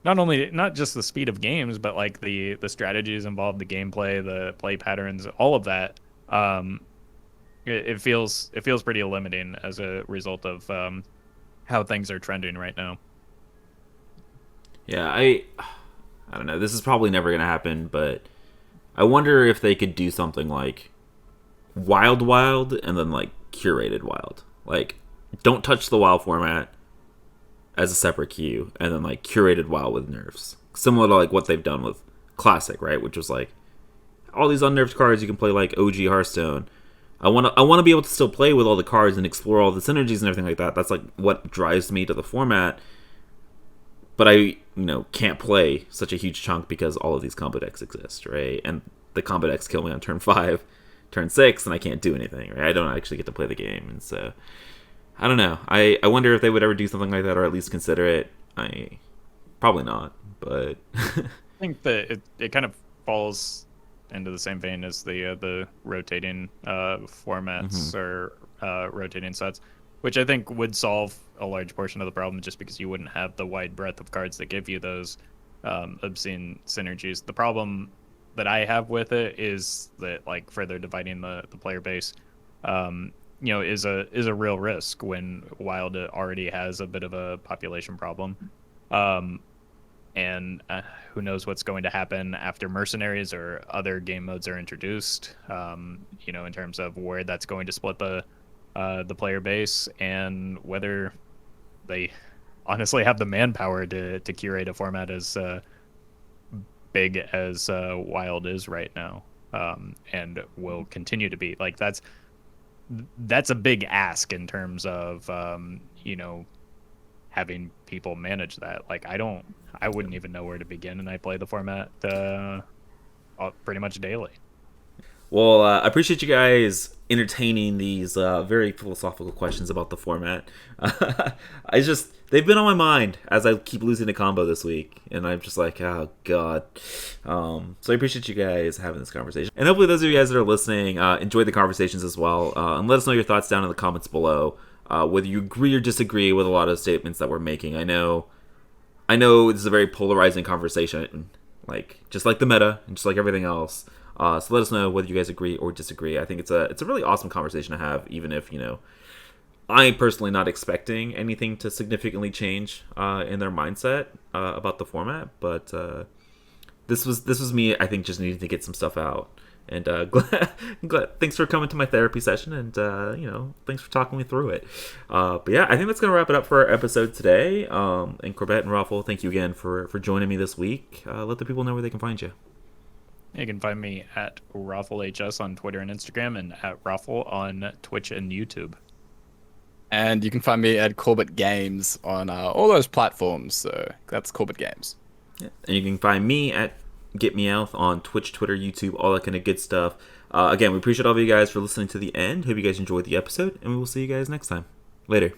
not just the speed of games, but like the strategies involved, the gameplay, the play patterns, all of that. It feels pretty limiting as a result of how things are trending right now. Yeah, I don't know. This is probably never going to happen, but I wonder if they could do something like wild and then like curated wild. Like, don't touch the wild format as a separate queue, and then like curated wild with nerfs. Similar to like what they've done with Classic, right? Which was like all these unnerved cards you can play like OG Hearthstone. I want to be able to still play with all the cards and explore all the synergies and everything like that. That's like what drives me to the format. But I, can't play such a huge chunk because all of these combo decks exist, right? And the combo decks kill me on turn 5, turn 6, and I can't do anything, right? I don't actually get to play the game. And so, I don't know. I wonder if they would ever do something like that, or at least consider it. Probably not, but... I think that it kind of falls into the same vein as the rotating formats or rotating sets, which I think would solve a large portion of the problem, just because you wouldn't have the wide breadth of cards that give you those obscene synergies. The problem that I have with it is that, like, further dividing the player base, is a real risk when Wild already has a bit of a population problem. And who knows what's going to happen after Mercenaries or other game modes are introduced, in terms of where that's going to split the player base, and whether they honestly have the manpower to curate a format as big as Wild is right now, and will continue to be. Like, that's a big ask in terms of having people manage that. Like, I wouldn't even know where to begin, and I play the format pretty much daily. Well, I appreciate you guys entertaining these very philosophical questions about the format. They've been on my mind as I keep losing the combo this week, and I'm just like, oh god. So I appreciate you guys having this conversation, and hopefully those of you guys that are listening enjoy the conversations as well, and let us know your thoughts down in the comments below, whether you agree or disagree with a lot of statements that we're making. I know this is a very polarizing conversation, like just like the meta and just like everything else. So let us know whether you guys agree or disagree. I think it's a really awesome conversation to have, even if, I'm personally not expecting anything to significantly change in their mindset about the format. But this was me, I think, just needing to get some stuff out. And glad. Thanks for coming to my therapy session, and thanks for talking me through it. But yeah, I think that's gonna wrap it up for our episode today. And Corbett and Roffle, thank you again for joining me this week. Let the people know where they can find you. You can find me at RoffleHS on Twitter and Instagram, and at Roffle on Twitch and YouTube. And you can find me at Corbettgames on all those platforms. So that's Corbettgames. Yeah. And you can find me at GetMeOut on Twitch, Twitter, YouTube, all that kind of good stuff. Again, we appreciate all of you guys for listening to the end. Hope you guys enjoyed the episode, and we will see you guys next time. Later.